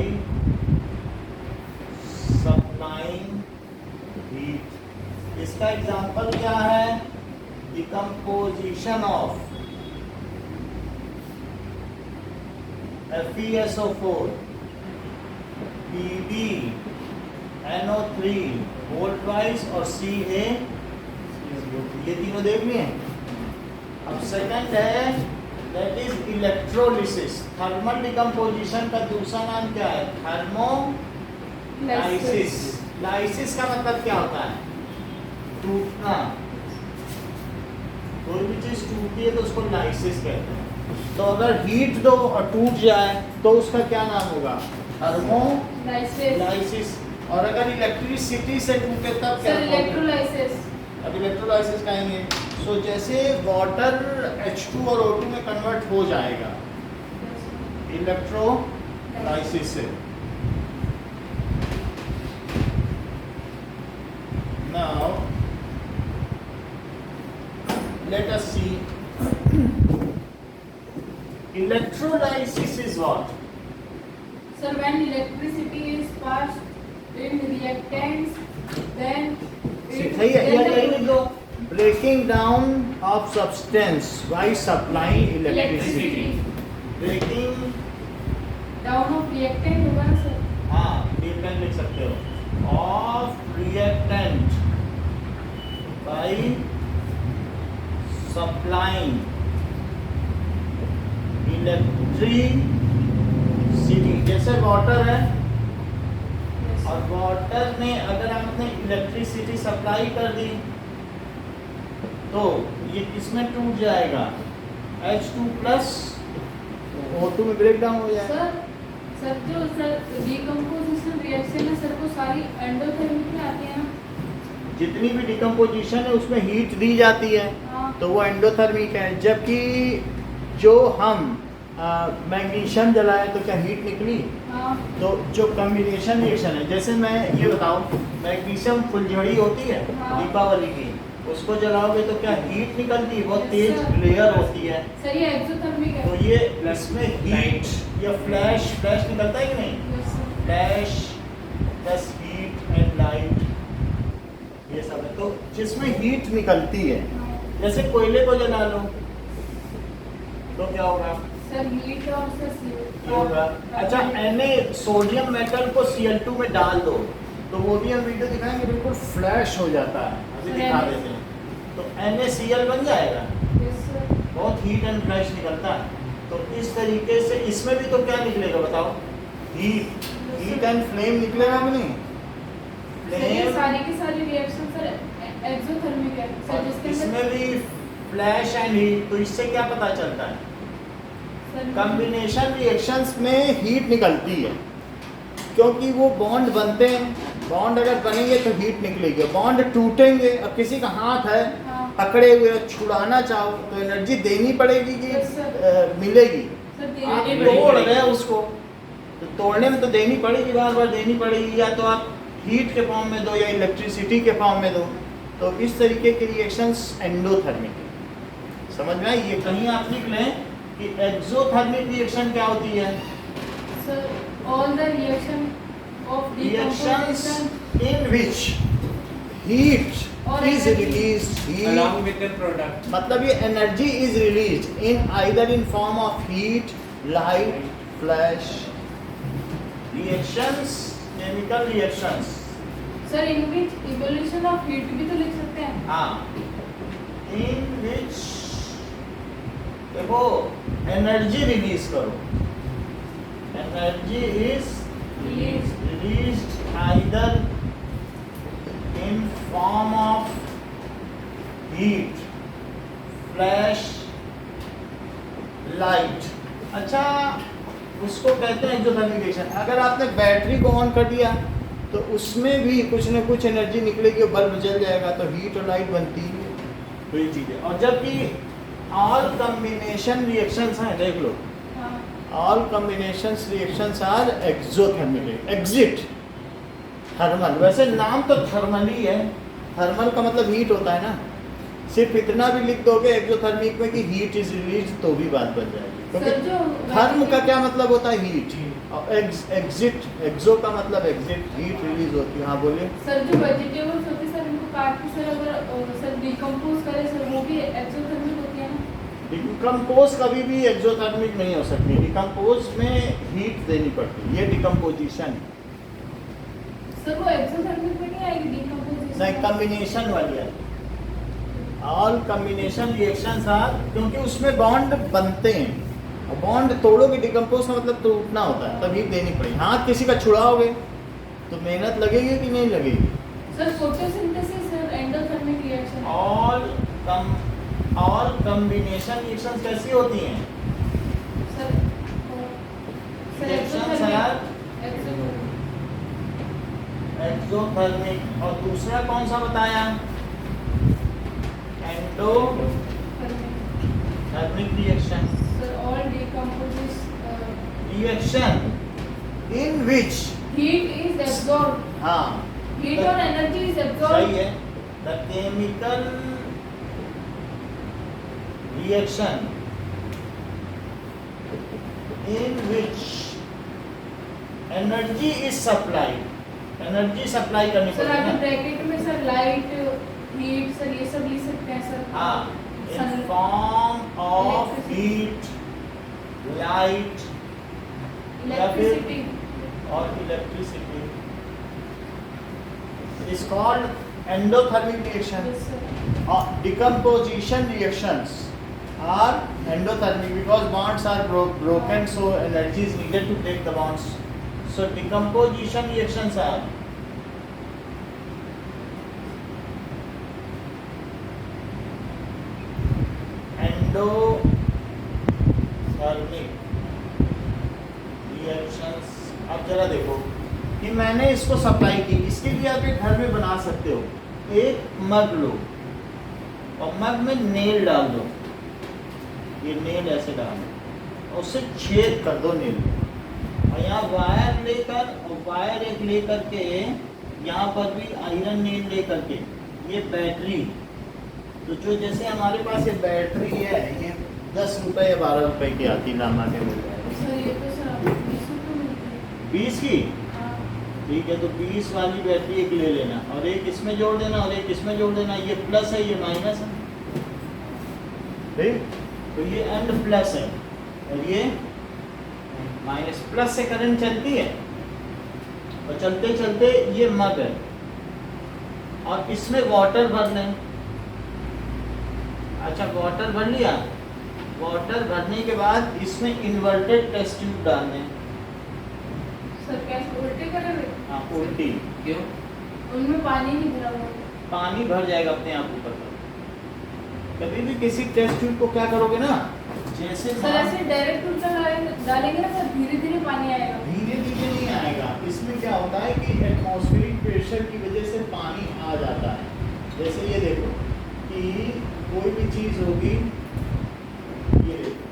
supplying heat. इसका एग्जांपल क्या है? डिकम्पोजिशन ऑफ FeSO4, PbNO3 वोल्ट वाइज और Ca, ये तीनों देख लिए। अब सेकंड है that is electrolysis. Thermal decomposition का दूसरा नाम क्या है? थर्मोलाइसिस। लाइसिस का मतलब क्या होता है? टूटना। कोई भी चीज टूटती है तो उसको लाइसिस कहते हैं। तो अगर हीट दो और टूट जाए तो उसका क्या नाम होगा? थर्मोलाइसिस। और अगर इलेक्ट्रिसिटी से टूटे तब क्या? Sir electrolysis. अब इलेक्ट्रोलाइसिस कहेंगे। सो जैसे वाटर H2 और O2 में कन्वर्ट हो जाएगा इलेक्ट्रोलाइसिस से। Now let us see. Electrolysis is what? Sir, when electricity is passed in reactants, then breaking down of substance by supplying electricity. Breaking down of reactant होगा ना सर? हाँ, रिएक्टेंट लिख सकते हो, of reactant by supplying electricity. जैसे वाटर है और वाटर में अगर आपने इलेक्ट्रिसिटी सप्लाई कर दी तो ये किसमें टूट जाएगा, H2 प्लस O2 में ब्रेक डाउन हो जाएगा। सर जो सर डिकम्पोजिशन रिएक्शन है सर वो सारी एंडोथर्मिक में आती है ना? जितनी भी डिकम्पोजिशन है उसमें हीट दी जाती है हाँ। तो वो एंडोथर्मिक है। जबकि जो हम मैग्नीशियम जलाए तो क्या हीट निकली? हाँ। तो जो कम्बिनेशन रिएक्शन है, जैसे मैं ये बताऊं, मैग्नीशियम फुलझड़ी होती है हाँ। दीपावली की, उसको जलाओगे तो क्या हीट निकलती है? बहुत तेज सर। लेयर होती है। सर ये एक्सोथर्मिक है। तो ये इसमें हीट या फ्लैश निकलता है कि नहीं? Yes sir. Flash plus heat and light, ये सब है। तो जिसमें हीट निकलती है, हाँ। जैसे कोयले को जला लो तो क्या होगा? सर हीट और सर ये होगा। अच्छा, Na सोडियम मेटल को Cl2 में डाल दो तो वो भी हम वीडियो दिखाएंगे, बिल्कुल फ्लैश हो जाता है, अभी दिखा देते हैं। तो NaCl बन जाएगा, यस सर। बहुत हीट एंड फ्लैश निकलता है। तो इस तरीके से इसमें भी तो क्या निकलेगा बताओ? हीट एंड फ्लेम निकलेगा कि नहीं? सर ये सारी की सारी रिएक्शन सर एक्सोथर्मिक है सर, जिसके इसमें भी फ्लैश एंड हीट। तो इससे क्या पता चलता है? कॉम्बिनेशन रिएक्शंस में हीट निकलती है क्योंकि वो बॉन्ड बनते हैं। बॉन्ड अगर बनेंगे तो हीट निकलेगी, बॉन्ड टूटेंगे। अब किसी का हाथ है हाँ। पकड़े हुए, छुड़ाना चाहो तो एनर्जी देनी पड़ेगी कि Yes, sir. मिलेगी? सर आप देनी तोड़ पड़ेगी। रहे हैं उसको, तो तोड़ने में तो देनी पड़ेगी, बार बार देनी पड़ेगी। या तो आप हीट के फॉर्म में दो या इलेक्ट्रिसिटी के फॉर्म में दो। तो इस तरीके की रिएक्शंस एंडोथर्मिक है। समझ में आई? ये कहीं आप लिख लें कि एक्सोथर्मिक रिएक्शन क्या होती है? Sir all the reaction of Reactions decomposition in which heat Or is energy. released, along with the product. मतलब ये energy is released in either in form of heat, light, flash. Reactions, chemical reactions. Sir in which evolution of heat भी तो लिख सकते हैं। हाँ, in which देखो energy release करो, energy is released either in form of heat, flash, light. अच्छा, उसको कहते हैं एक्सोथर्मिक रिएक्शन। अगर आपने बैटरी को ऑन कर दिया तो उसमें भी कुछ न कुछ एनर्जी निकलेगी, बल्ब जल जाएगा, तो हीट और लाइट बनती है। तो ये चीज़ें। और जबकि ऑल कम्बिनेशन रिएक्शंस हैं, देख लो, हाँ। all combinations reactions are exothermic, exit thermal. वैसे नाम तो थर्मल ही है, थर्मल का मतलब हीट होता है ना। सिर्फ इतना भी लिख दोगे एक्सोथर्मिक में कि हीट इज रिलीज तो भी बात बन जाएगी, सर क्योंकि जो थर्म का क्या मतलब होता है? हीट। और एग्जिट, एक्सो का मतलब एग्जिट, हीट रिलीज होती है। हाँ बोलिए। सर जो वेजिटेबल्स होती है सर इनको काट के सर अगर सर डिकम्पोज करें सर वो भी एक्सोथर्मिक होती है ना? डिकम्पोज कभी भी एक्सोथर्मिक नहीं हो सकती, डिकम्पोज में हीट देनी पड़ती है, ये डिकम्पोजिशन। सर वो एक्सोथर्मिक में नहीं आएगी डिकम्पोजिशन? नहीं, कम्बिनेशन वाली है। ऑल कम्बिनेशन रिएक्शंस आर, क्योंकि उसमें बॉन्ड बनते हैं और बॉन्ड तोड़ोगे, डिकम्पोज का मतलब टूटना होता है, तब हीट देनी पड़ेगी। हाथ किसी का छुड़ाओगे तो मेहनत लगेगी कि नहीं लगेगी? Sir photosynthesis sir endothermic reaction. All combination reactions कैसी होती हैं? Sir reactions are exothermic. और दूसरा कौन सा बताया? Endothermic reaction. Sir all decomposition reaction in which heat is absorb, हाँ हीट और एनर्जी इज एब्सॉर्ब। सही है। The chemical reaction in which energy is supplied, energy supply करनी सर पड़ेगी आगे ना। ब्रैकेट में सर लाइट हीट सर ये सब लिख सकते हैं सर। हाँ, in form of heat, light, electricity. और electricity is called endothermic reaction. Yes, sir. Decomposition reactions are endothermic because bonds are broken, so energy is needed to break the bonds. So decomposition reactions are endothermic reactions। अब जरा देखो कि मैंने इसको सप्लाई की, इसके लिए आप एक घर में बना सकते हो। एक मग लो और मग में नेल डाल दो, ये नेल ऐसे डाल दो और उससे छेद कर दो नेल में, और यहाँ वायर लेकर और वायर एक लेकर के यहाँ पर भी आयरन नेल लेकर के ये बैटरी, तो जो जैसे हमारे पास ये बैटरी है ये 10 रुपये या 12 रुपये की आती है, लामा के मिल जाएगी। सर ये तो सर आपको 20 रुपये मिलते हैं। 20 की हाँ। ठीक है, तो 20 वाली बैटरी एक ले लेना और एक इसमें जोड़ देना और एक इसमें जोड़ देना। ये प्लस है, ये माइनस है, ठीक। तो ये एंड प्लस है और ये माइनस। प्लस से करंट चलती है और चलते चलते ये मग है और इसमें वाटर भर लें। अच्छा, वाटर भर लिया, वाटर भरने के बाद इसमें इन्वर्टेड टेस्ट ट्यूब डाल दें। सर कैसे उल्टे करोगे? हाँ, उल्टी। क्यों? उनमें पानी नहीं भरा हुआ। पानी भर जाएगा अपने आप ऊपर तक। कभी भी किसी टेस्ट ट्यूब को क्या करोगे ना, जैसे सर ऐसे डायरेक्ट उल्टा डालेंगे ना सर, धीरे धीरे पानी आएगा। धीरे धीरे नहीं आएगा। इसमें क्या होता है कि एटमॉस्फेरिक प्रेशर की वजह से पानी आ जाता है। जैसे ये देखो कि कोई भी चीज़ होगी, ये देखो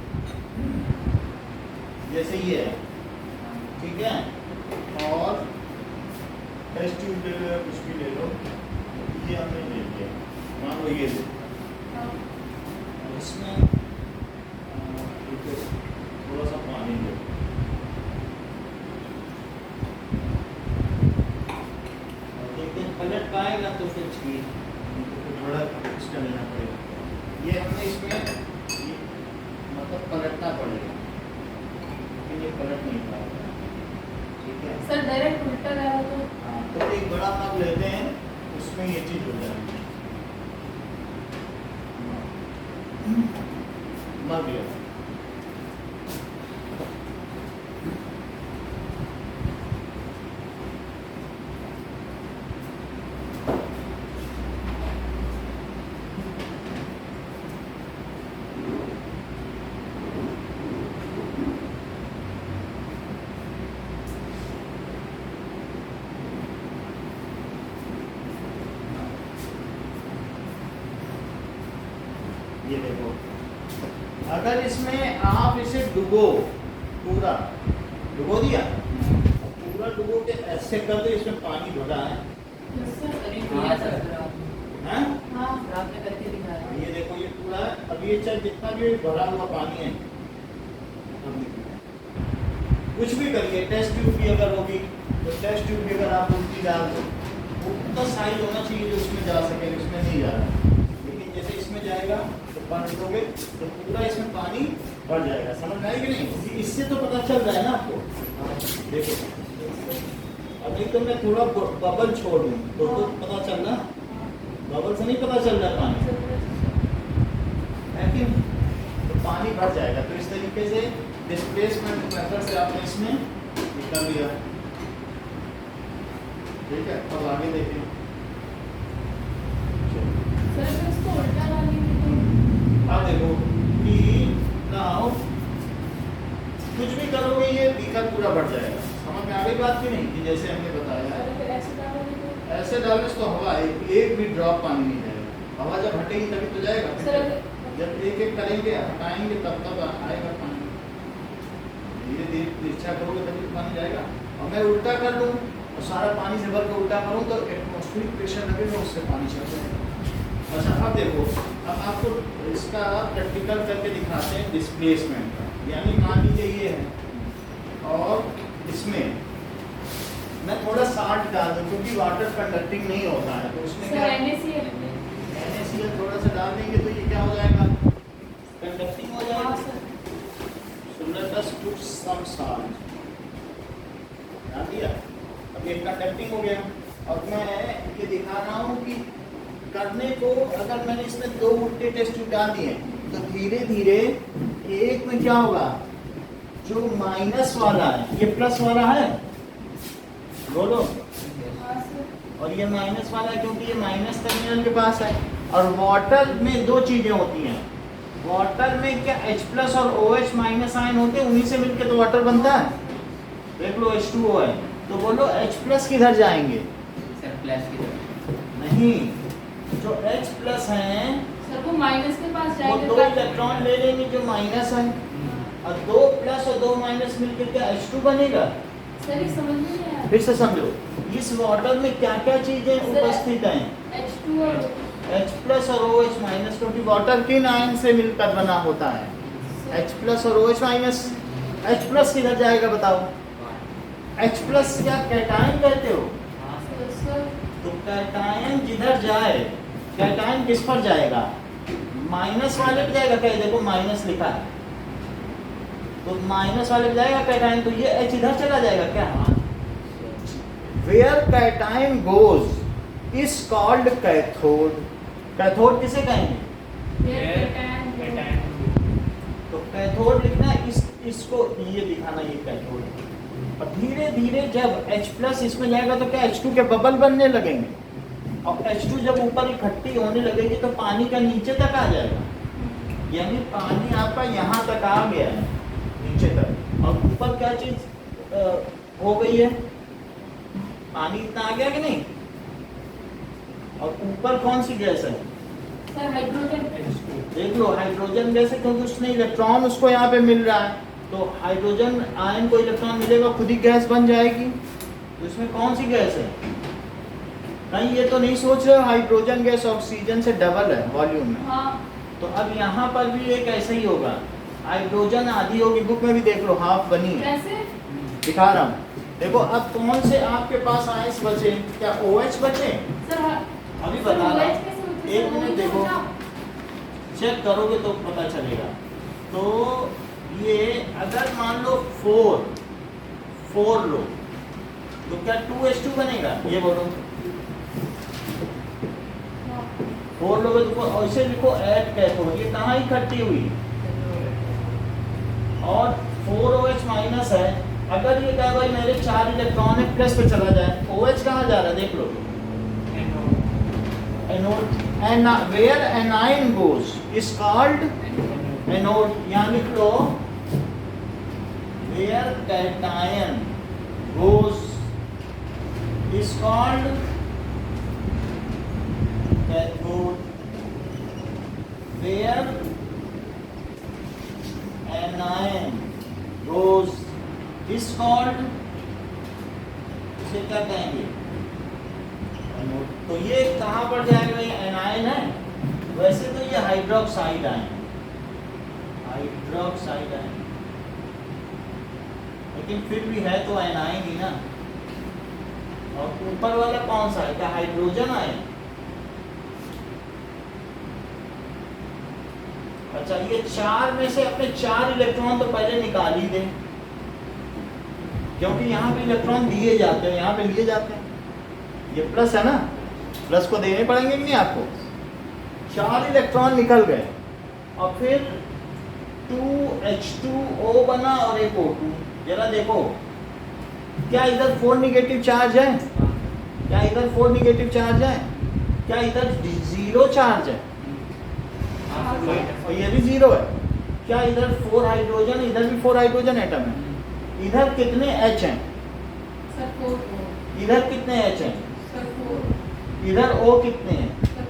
जैसे ये है, ठीक है, और टेस्ट ट्यूब ले लो या कुछ भी ले लो, ये हमने ले लिया, मान लो ये देखो, हाँ। इसमें थोड़ा सा पानी दो, और एक दिन पलट पाएगा तो फिर ठीक, थोड़ा इसका लेना पड़ेगा। ये हमने इसमें मतलब पलटना पड़ेगा, लेकिन ये पलट नहीं पाएगा, ठीक है। सर डायरेक्ट उल्टा रहा तो हाँ, तो एक बड़ा मग लेते हैं, उसमें ये चीज़ हो जाएगी। मग लो, ये देखो, अगर इसमें आप इसे डुबो, पूरा डुबो दिया, पूरा डुबो के ऐसे कर दो, इसमें पानी भरा है, सर ये किया था सर आप। हैं? हाँ। आपने करके दिखाया। ये देखो ये पूरा है। अब ये चाहे जितना भी भरा हुआ पानी है, अब देखिए, कुछ भी करिए, टेस्ट ट्यूब भी अगर होगी तो टेस्ट ट्यूब भी अगर आप उल्टी डाल दो, उतना साइज होना चाहिए जो उसमें जा सके, उसमें नहीं जा रहा, लेकिन जैसे इसमें जाएगा तो पानी दोगे तो पूरा इसमें पानी भर जाएगा। समझ में आएगी नहीं? इससे तो पता चल रहा है ना आपको। देखो, अब एक तो मैं थोड़ा बबल छोड़ दूँ तो पता चल रहा, बबल से नहीं पता चल रहा पानी, लेकिन तो पानी भर जाएगा। तो इस तरीके से डिस्प्लेसमेंट मेथड से आपने इसमें निकाल लिया, ठीक है। अब आगे देखें, सर अगर इसको उल्टा डालेंगे तो अब देखो कि नाउ कुछ भी करोगे ये बीकर पूरा भर जाएगा। समझ में आ गई बात की नहीं? कि जैसे हमने बताया सर अगर ऐसे डालोगे तो ऐसे डालने से तो हवा एक भी ड्रॉप पानी नहीं जाएगा। हवा जब हटेगी तभी तो जाएगा। सर अगर जब एक एक करेंगे, हटाएंगे, तब तब आएगा पानी। धीरे धीरे तिरछा करोगे तभी तो पानी जाएगा। और मैं उल्टा कर लूँ और सारा पानी से भर के उल्टा करूँ तो एटमॉस्फेरिक प्रेशर लगेगा, उससे पानी चल जाएगा। अच्छा, अब देखो, अब आपको इसका प्रैक्टिकल करके दिखाते हैं डिस्प्लेसमेंट का। यानी मान लीजिए ये है और इसमें मैं थोड़ा साल्ट डाल दूँ क्योंकि वाटर कंडक्टिंग नहीं होता है, तो उसमें सर क्या NaCl NaCl थोड़ा सा डाल देंगे तो ये क्या हो जाएगा, कंडक्टिंग हो हाँ जाएगा। Sir So let us put some salt. डाल एक कंडक्टिंग हो गया। और मैं ये दिखा रहा हूँ कि करने को अगर मैंने इसमें 2 उल्टे टेस्ट ट्यूब डाल दिए तो धीरे धीरे एक में क्या होगा, जो माइनस वाला है ये प्लस वाला है, बोलो, हाँ सर। और ये माइनस वाला है क्योंकि ये माइनस टर्मिनल के पास है। और वाटर में 2 चीजें होती हैं, वाटर में क्या H प्लस और OH माइनस आयन होते हैं, उन्हीं से मिलके तो वाटर बनता है। देख लो H2O है, तो बोलो H प्लस किधर जाएंगे, सर प्लस की तरफ। नहीं, जो H प्लस हैं सर वो माइनस के पास वो जाएंगे 2 इलेक्ट्रॉन ले लेंगे जो माइनस है, और 2 प्लस और 2 माइनस मिलकर क्या H2 बनेगा। सर ये समझ में नहीं आया। फिर से समझो, इस वाटर में क्या क्या चीजें उपस्थित हैं, H2 और H प्लस और OH माइनस, क्योंकि वाटर किन आयन से मिलकर बना होता है, H प्लस और OH माइनस। H प्लस किधर जाएगा बताओ, H प्लस क्या कैटायन कहते हो, सर तो कैटायन जिधर जाए, कैटायन किस पर जाएगा, माइनस वाले पे जाएगा। क्या देखो माइनस लिखा है, तो माइनस वाले पे जाएगा कैटायन, तो ये H इधर चला जाएगा क्या। Where cation goes is called cathode. Cathode किसे कहेंगे, तो कैथोड लिखना, इसको ये दिखाना, ये कैथोड है। और धीरे धीरे जब H प्लस इसमें जाएगा तो क्या H2 के बबल बनने लगेंगे, और H2 जब ऊपर इकट्ठी होने लगेगी तो पानी का नीचे तक आ जाएगा, यानी पानी आपका यहाँ तक आ गया है नीचे तक। और ऊपर क्या चीज हो गई है, पानी इतना आ गया कि नहीं। और ऊपर कौन सी गैस है, सर हाइड्रोजन। देख लो हाइड्रोजन गैस है, क्योंकि उसने इलेक्ट्रॉन उसको यहाँ पे मिल रहा है, तो हाइड्रोजन आयन को इलेक्ट्रॉन मिलेगा, खुद ही गैस बन जाएगी। तो इसमें कौन सी गैस है, कहीं ये तो नहीं सोच रहे हो हाइड्रोजन गैस ऑक्सीजन से डबल है वॉल्यूम में। हाँ तो अब यहाँ पर भी एक ऐसे ही होगा, हाइड्रोजन आधी होगी, बुक में भी देख लो हाफ बनी है, कैसे। दिखा रहा हूँ। देखो अब कौन से आपके पास आयंस बचे, क्या OH बचे, सर अभी बता रहा हूँ, एक एक मिनट देखो, चेक करोगे तो पता चलेगा। तो ये अगर मान लो 4 लो तो क्या 2H2 बनेगा, ये बोलो। 4 लोगे तो ऐसे लिखो ऐड कैथोड, ये कहाँ इकट्ठी हुई, और 4OH माइनस है। अगर ये क्या भाई मेरे 4 इलेक्ट्रॉन है प्लस पे चला जाए, OH कहाँ जा रहा है देख लो, anode. And where anion goes is called anode, यहाँ लिख लो where cation goes is called cathode, where anion goes is called, इसे क्या कहेंगे, एनोड। तो ये कहाँ पर जाएगा, ये एनाइन है, वैसे तो ये हाइड्रोक्साइड आयन, हाइड्रोक्साइड आयन, लेकिन फिर भी है तो एनाइन ही ना। और ऊपर वाला कौन सा है, क्या हाइड्रोजन आयन। अच्छा ये 4 में से अपने 4 इलेक्ट्रॉन तो पहले निकाल ही दें, क्योंकि यहाँ पे इलेक्ट्रॉन दिए जाते हैं, यहाँ पे लिए जाते हैं, ये प्लस है ना, प्लस को देने पड़ेंगे कि नहीं आपको। 4 इलेक्ट्रॉन निकल गए, और फिर 2H2O बना और एक O2। जरा देखो क्या इधर 4 निगेटिव चार्ज है, क्या इधर 4 निगेटिव चार्ज है, क्या इधर 0 चार्ज है, और ये भी 0 है। क्या इधर 4 हाइड्रोजन, इधर भी 4 हाइड्रोजन एटम है। इधर कितने H हैं, सर 4 इधर कितने H हैं, सर 4 इधर O कितने हैं, सर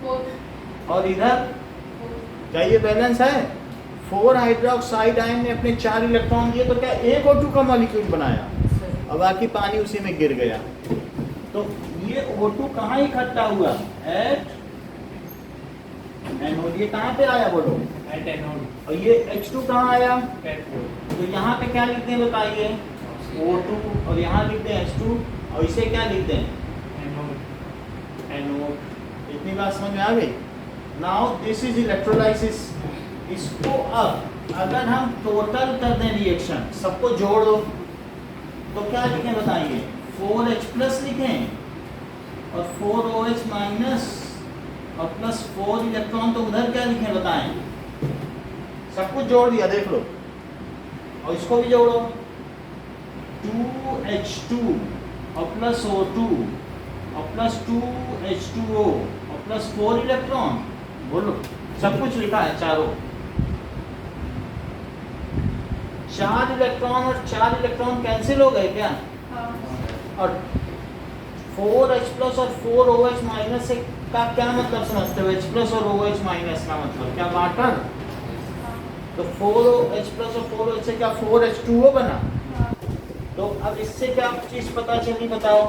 4 और इधर, क्या ये बैलेंस है। 4 हाइड्रोक्साइड आयन ने अपने 4 इलेक्ट्रॉन दिए, तो क्या एक O2 का मॉलिक्यूल बनाया, और बाकी पानी उसी में गिर गया। तो ये O2 कहाँ इकट्ठा हुआ, एट एनोड। ये कहाँ पे आया बोलो, एट एनोड। और ये H2 कहाँ आया, कैथोड। तो यहाँ पे क्या लिखते हैं बताइए, O2, और यहाँ लिखते हैं H2, और इसे क्या लिखते हैं, एनोड। एनोड। इतनी बात समझ में आ गई। Now this is electrolysis. इसको अब अगर हम टोटल कर दें रिएक्शन, सबको जोड़ दो, तो क्या लिखें बताइए, 4H प्लस लिखें और 4OH माइनस और प्लस 4 इलेक्ट्रॉन, तो उधर क्या लिखें बताएं? सब कुछ जोड़ दिया, देख लो, और इसको भी जोड़ो, 2H2 और प्लस O2 और प्लस 2H2O और प्लस 4 इलेक्ट्रॉन, बोलो सब कुछ लिखा है चारों। 4 इलेक्ट्रॉन और 4 इलेक्ट्रॉन कैंसिल हो गए क्या? हाँ। और 4H प्लस और 4OH माइनस से का क्या मतलब समझते हो? H प्लस और OH माइनस का मतलब क्या? वाटर। तो 4H प्लस और 4OH से क्या 4H2O बना? हाँ। तो अब इससे क्या चीज पता चली बताओ?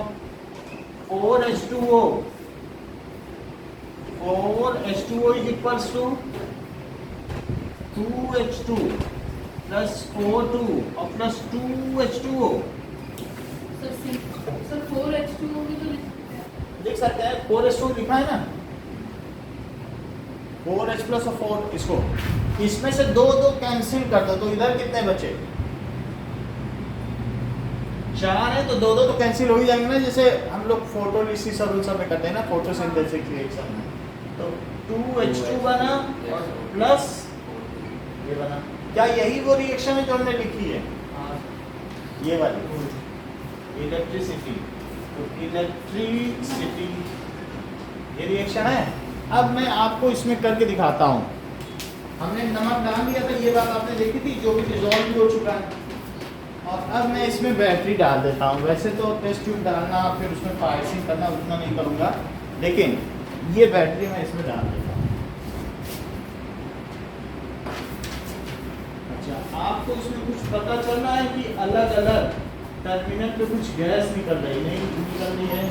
4H2O is equals to 2H2 plus O2 और प्लस 2H2O। सर 4H2O भी तो देख सकते हैं 4H2 लिखा है ना, 4H प्लस और 4, इसको इसमें से दो कैंसिल कर दो, तो इधर कितने बचे? 4 है, तो दो तो कैंसिल हो ही जाएंगे ना, जैसे हम लोग फोटोलिसिस और उन सब में करते हैं ना, फोटोसिंथेसिस रिएक्शन में। तो 2H2 बना और प्लस ये बना। क्या यही वो रिएक्शन है जो हमने लिखी है? ये वाली इलेक्ट्रिसिटी, तो इलेक्ट्रिसिटी ये रिएक्शन है। अब मैं आपको इसमें करके दिखाता हूँ। हमने नमक डाल दिया था, ये बात आपने देखी थी, जो भी डिजॉल्व भी हो चुका है। और अब मैं इसमें बैटरी डाल देता हूँ। वैसे तो टेस्ट ट्यूब डालना फिर उसमें पाइसिंग करना उतना नहीं करूँगा, लेकिन ये बैटरी मैं इसमें डाल देता हूँ। अच्छा, आपको इसमें कुछ पता चल रहा है कि अलग अलग टर्मिनल पे कुछ गैस निकल रही नहीं निकल रही है?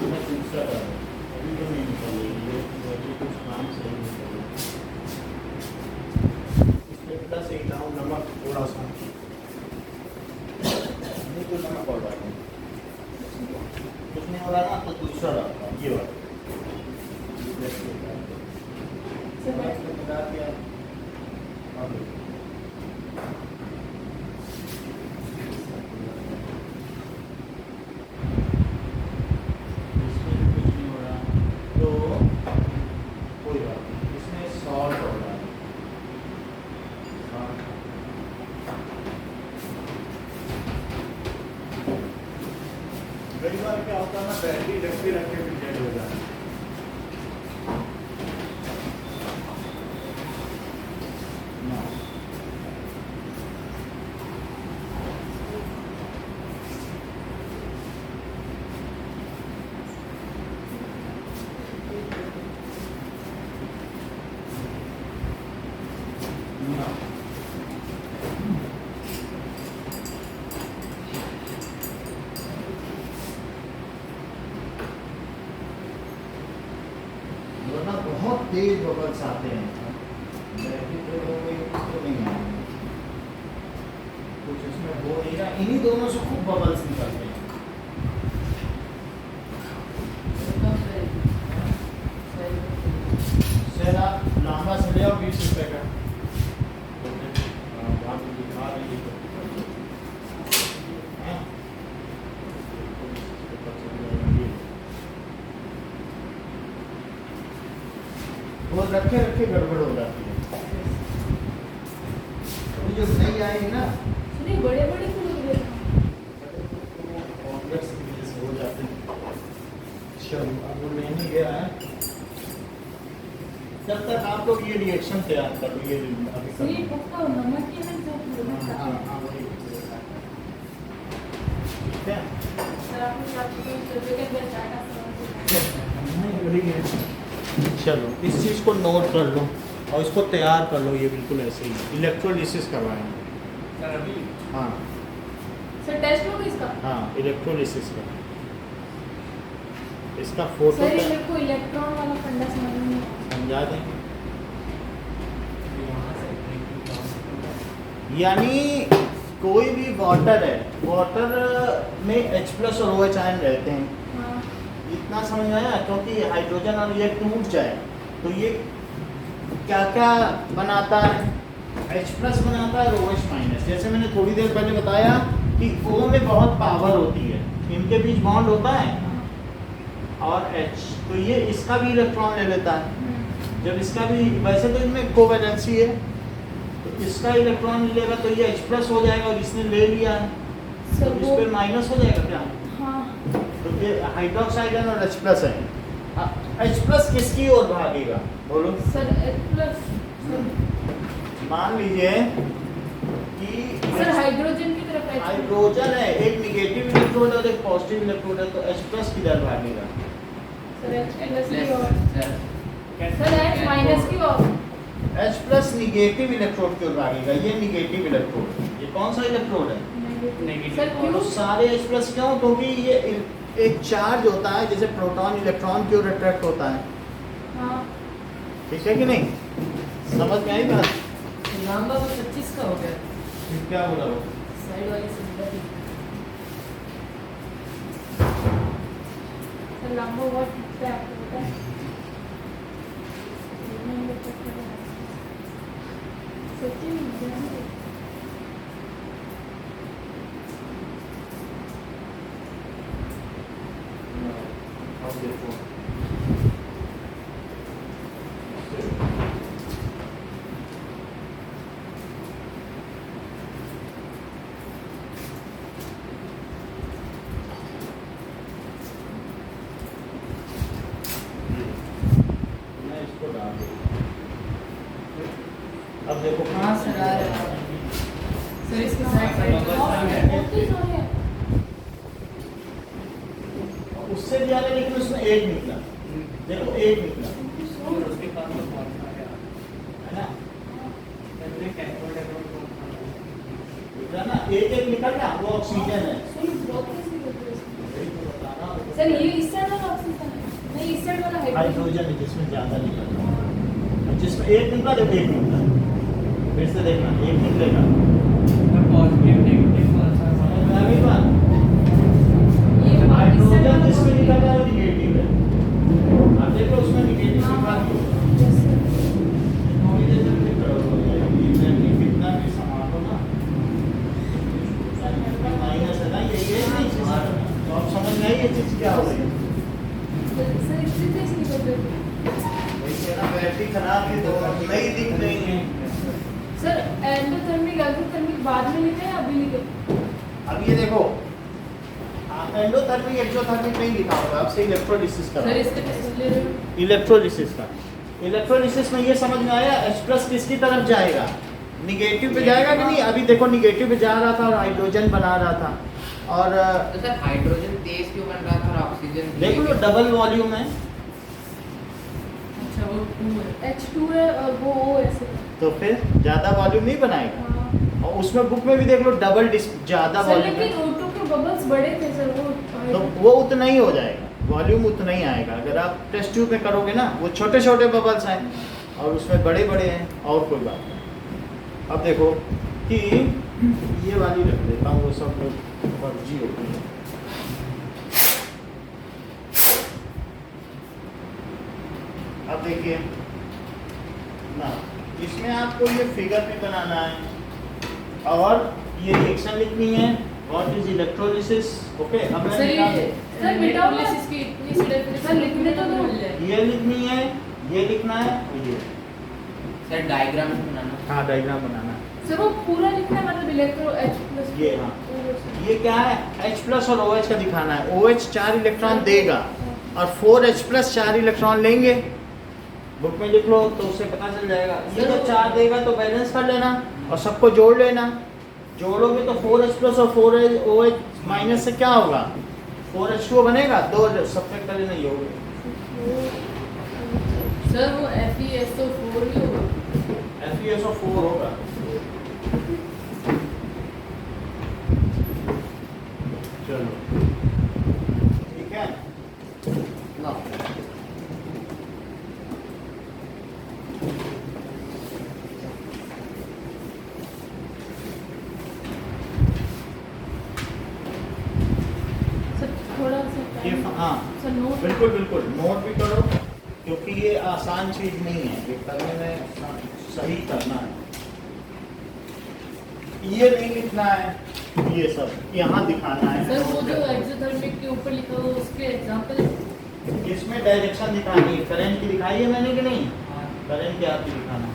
मैं दूसरा डाल रहा हूँ, अभी तो नहीं निकल रही है, बैटरी कुछ काम से नहीं निकल रही। इसमें प्लस एक डाउन नमक थोड़ा सा, नहीं तो नमक और डालूँ, कुछ नहीं हो रहा ना, तो दूसरा डालता हूँ, ये वाला बता दिया। कई बार क्या होता है ना, बैटरी रखते रखते भी डेड हो जाता है। वरना बहुत तेज बबल्स आते हैं, बैटरी पे हो गई तो नहीं आएंगे, कुछ इसमें हो नहीं रहा, इन्हीं दोनों से खूब बबल्स निकलते हैं। सर आप लांबा से ले आओ 20 रुपये का, वहाँ पे दिखा रही है वो रखे रखे गड़बड़ हो जाती है। अभी जो नहीं आएगी ना, नहीं बड़े बड़े फूल हो गए। कॉम्प्लेक्स की वजह से हो जाते हैं। चलो अब वो लेने गया है, जब तक आप लोग ये रिएक्शन तैयार कर लो, ये अभी सर ये पक्का नमक की है जो हाँ वही ठीक है। सर आपने साथ में सर्वे के अंदर डाटा नहीं वही है। चलो इस चीज़ को नोट कर लो और इसको तैयार कर लो, ये बिल्कुल ऐसे ही इलेक्ट्रोलिसिस करवाएंगे। सर अभी हाँ सर टेस्ट होगा इसका? हाँ इलेक्ट्रोलिसिस का, इसका फोटो सर ये मेरे को इलेक्ट्रॉन वाला फंडा समझ में नहीं आया। समझा देंगे। यहाँ से यानी कोई भी वाटर है, वाटर में H प्लस और OH आयन रहते हैं, हाँ। इतना समझ आया? क्योंकि हाइड्रोजन और ये टूट जाए तो ये क्या क्या बनाता है? H प्लस बनाता है और OH माइनस। जैसे मैंने थोड़ी देर पहले बताया कि O में बहुत पावर होती है, इनके बीच बॉन्ड होता है और H, तो ये इसका भी इलेक्ट्रॉन ले लेता है। जब इसका भी, वैसे तो इनमें कोवैलेंसी है, तो इसका इलेक्ट्रॉन लेगा तो ये H प्लस हो जाएगा और इसने ले लिया है तो सर इस वो पे माइनस हो जाएगा क्या? हाँ तो ये हाइड्रोक्साइड है और H प्लस है। H प्लस किसकी ओर भागेगा बोलो? सर H प्लस मान लीजिए कि सर हाइड्रोजन की तरफ H हाइड्रोजन है, एक निगेटिव इलेक्ट्रोड और एक पॉजिटिव इलेक्ट्रोड है, तो H प्लस किधर भागेगा? सर H प्लस की ओर सर सर H माइनस की ओर H प्लस निगेटिव इलेक्ट्रोड की ओर भागेगा। ये निगेटिव इलेक्ट्रोड, ये कौन सा इलेक्ट्रोड है? नेगेटिव। सर तो क्यों? सारे H प्लस क्यों? क्योंकि ये एक चार्ज होता है, जैसे प्रोटॉन इलेक्ट्रॉन की ओर अट्रैक्ट होता है, हाँ ठीक है कि नहीं? समझ में आई बात? लंबा वो 25 का हो गया फिर क्या बोला वो? साइड वाले से बड़ा ही। सर लंबा बहुत दिखता है आपको पता है? सच्ची में ध्यान दो। अब देखो मैं इसको डाल दूंगा। अब देखो हाँ सर आ रहा है सर इसके साइड उससे भी आगे, लेकिन उसमें एक निकला, देखो एक निकला और उसके पास तो कौन सा है? है ना, जैसे कैथोड एनोड कौन सा है? निकला ना, एक एक निकल ना, वो ऑक्सीजन है। सर सर ये इस साइड वाला ऑक्सीजन है नहीं, इस साइड वाला हाइड्रोजन। हाइड्रोजन है जिसमें ज्यादा निकला, जिसमें एक निकला देखो एक निकला, फिर से देखना एक निकलेगा। और पॉजिटिव नेगेटिव कौन सा है? समझ में आ गई बात? ये इस साइड हाइड्रोजन वाला जिसमें ऑक्सीजन। निकल रहा है वो निगेटिव है। आप देखो उसमें निगेटिव हाँ, निकला हाँ, नहीं। yes, sir। थोड़ी देर तक फिर करो हो जाएगी, इनमें कितना भी सामान हो ना, माइनस है ना, ये नहीं चीज़ है। तो आप समझ में आई ये चीज़ क्या हो रही है? सर इससे तेज निकल रही है। वैसे ना बैटरी खराब है तो नहीं दिख रही है। सर एंडोथर्मिक एक्सोथर्मिक बाद में लिखे या अभी लिखे? अब ये देखो एंडोथर्मिक एक्सोथर्मिक नहीं लिखा होगा, आपसे इलेक्ट्रोलिसिस सर करा, इसके कैसे ले रहे हो इलेक्ट्रोलिसिस का। इलेक्ट्रोलिसिस में ये समझ में आया H प्लस किसकी तरफ जाएगा? निगेटिव पे जाएगा कि नहीं? अभी देखो निगेटिव पे जा रहा था और हाइड्रोजन बना रहा था, और तो सर हाइड्रोजन तेज क्यों बन रहा था और ऑक्सीजन देख लो डबल वॉल्यूम है, अच्छा वो 2 है H2 है और वो O है सर। तो फिर ज्यादा वॉल्यूम नहीं बनाएगा। हाँ। और उसमें बुक में भी देख लो डबल ज्यादा सर वॉल्यूम लेकिन है, O2 के बबल्स बड़े थे सर तो वो। वो उतना ही हो जाएगा, वॉल्यूम उतना ही आएगा। अगर आप टेस्ट ट्यूब में करोगे ना, वो छोटे छोटे बबल्स हैं और उसमें बड़े बड़े हैं, और कोई बात नहीं। अब देखो कि ये वाली रख देता हूँ, वो सब लोग फर्जी होती है। अब देखिए ना, इसमें आपको ये फिगर भी बनाना है और ये रिएक्शन लिखनी है, व्हाट इज इलेक्ट्रोलिसिस। ओके, अब मैं सर निकाल ये दूं। सर मिटाओ ना। इलेक्ट्रोलिसिस की इतनी सी डेफिनेशन सर लिखने तो दो। ये लिखनी है, ये लिखना है और ये, सर डायग्राम बनाना। हाँ डायग्राम बनाना है। सर वो पूरा लिखना है, मतलब इलेक्ट्रो H प्लस ये हाँ, ये क्या है, H प्लस और OH का दिखाना है। OH 4 इलेक्ट्रॉन देगा और 4H प्लस 4 इलेक्ट्रॉन लेंगे। बुक में लिख लो तो उससे पता चल जाएगा। ये तो 4 देगा तो बैलेंस कर लेना और सबको जोड़ लेना। जोड़ोगे तो 4H प्लस और 4OH माइनस से क्या होगा, 4H2 बनेगा, 2 सब्ट्रैक्ट कर लेना, ये हो गया। सर वो FeSO4 ही होगा। FeSO4 होगा। चलो ठीक है ना। सर थोड़ा सा ये time- हाँ सर नोट बिल्कुल बिल्कुल नोट भी करो, क्योंकि ये आसान चीज नहीं है, ये करने में सही करना है। ये नहीं लिखना है, ये सब यहाँ दिखाना है। सर वो जो एक्सोथर्मिक ऊपर लिखा हुआ उसके एग्जांपल इसमें डायरेक्शन दिखानी है, करंट की दिखाई है मैंने कि नहीं, हाँ करंट क्या आपकी दिखाना,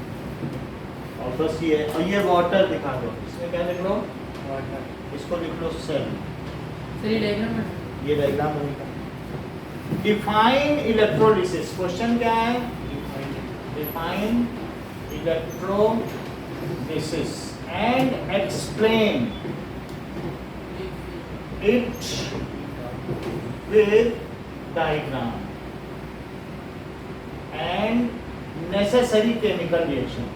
और बस ये, और ये वाटर दिखा दो, इसमें क्या लिख लो, वाटर इसको लिख लो सेल, सर ये डायग्राम है। ये डायग्राम बनेगा। डिफाइन इलेक्ट्रोलिसिस, क्वेश्चन क्या है, define electrolysis and explain it with diagram and necessary chemical reaction.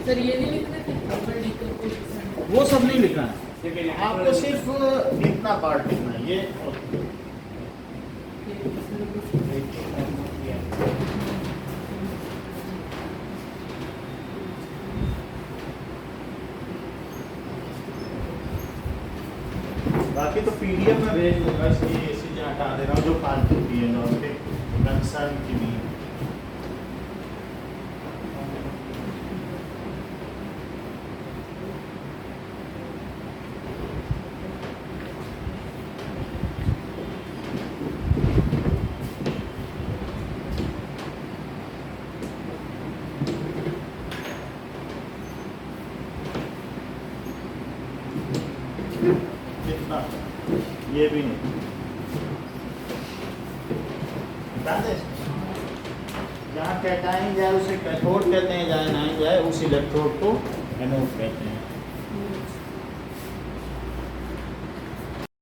Sir ये नहीं लिखना कि प्रॉपर डिकम्पोजिशन वो सब नहीं लिखना है, आपको सिर्फ इतना पार्ट लिखना है, ये बाकी तो पीडीएफ में भेज दूंगा, इसलिए ये चीजें हटा दे रहा हूँ जो फालतू की है, नॉर्मली कंसर्न की नहीं। कितना, ये भी नहीं ध्यान दे। जहाँ कैटाइन जाए उसे कैथोड कहते हैं, जहाँ एनाइन जाए उस इलेक्ट्रोड को एनोड कहते हैं।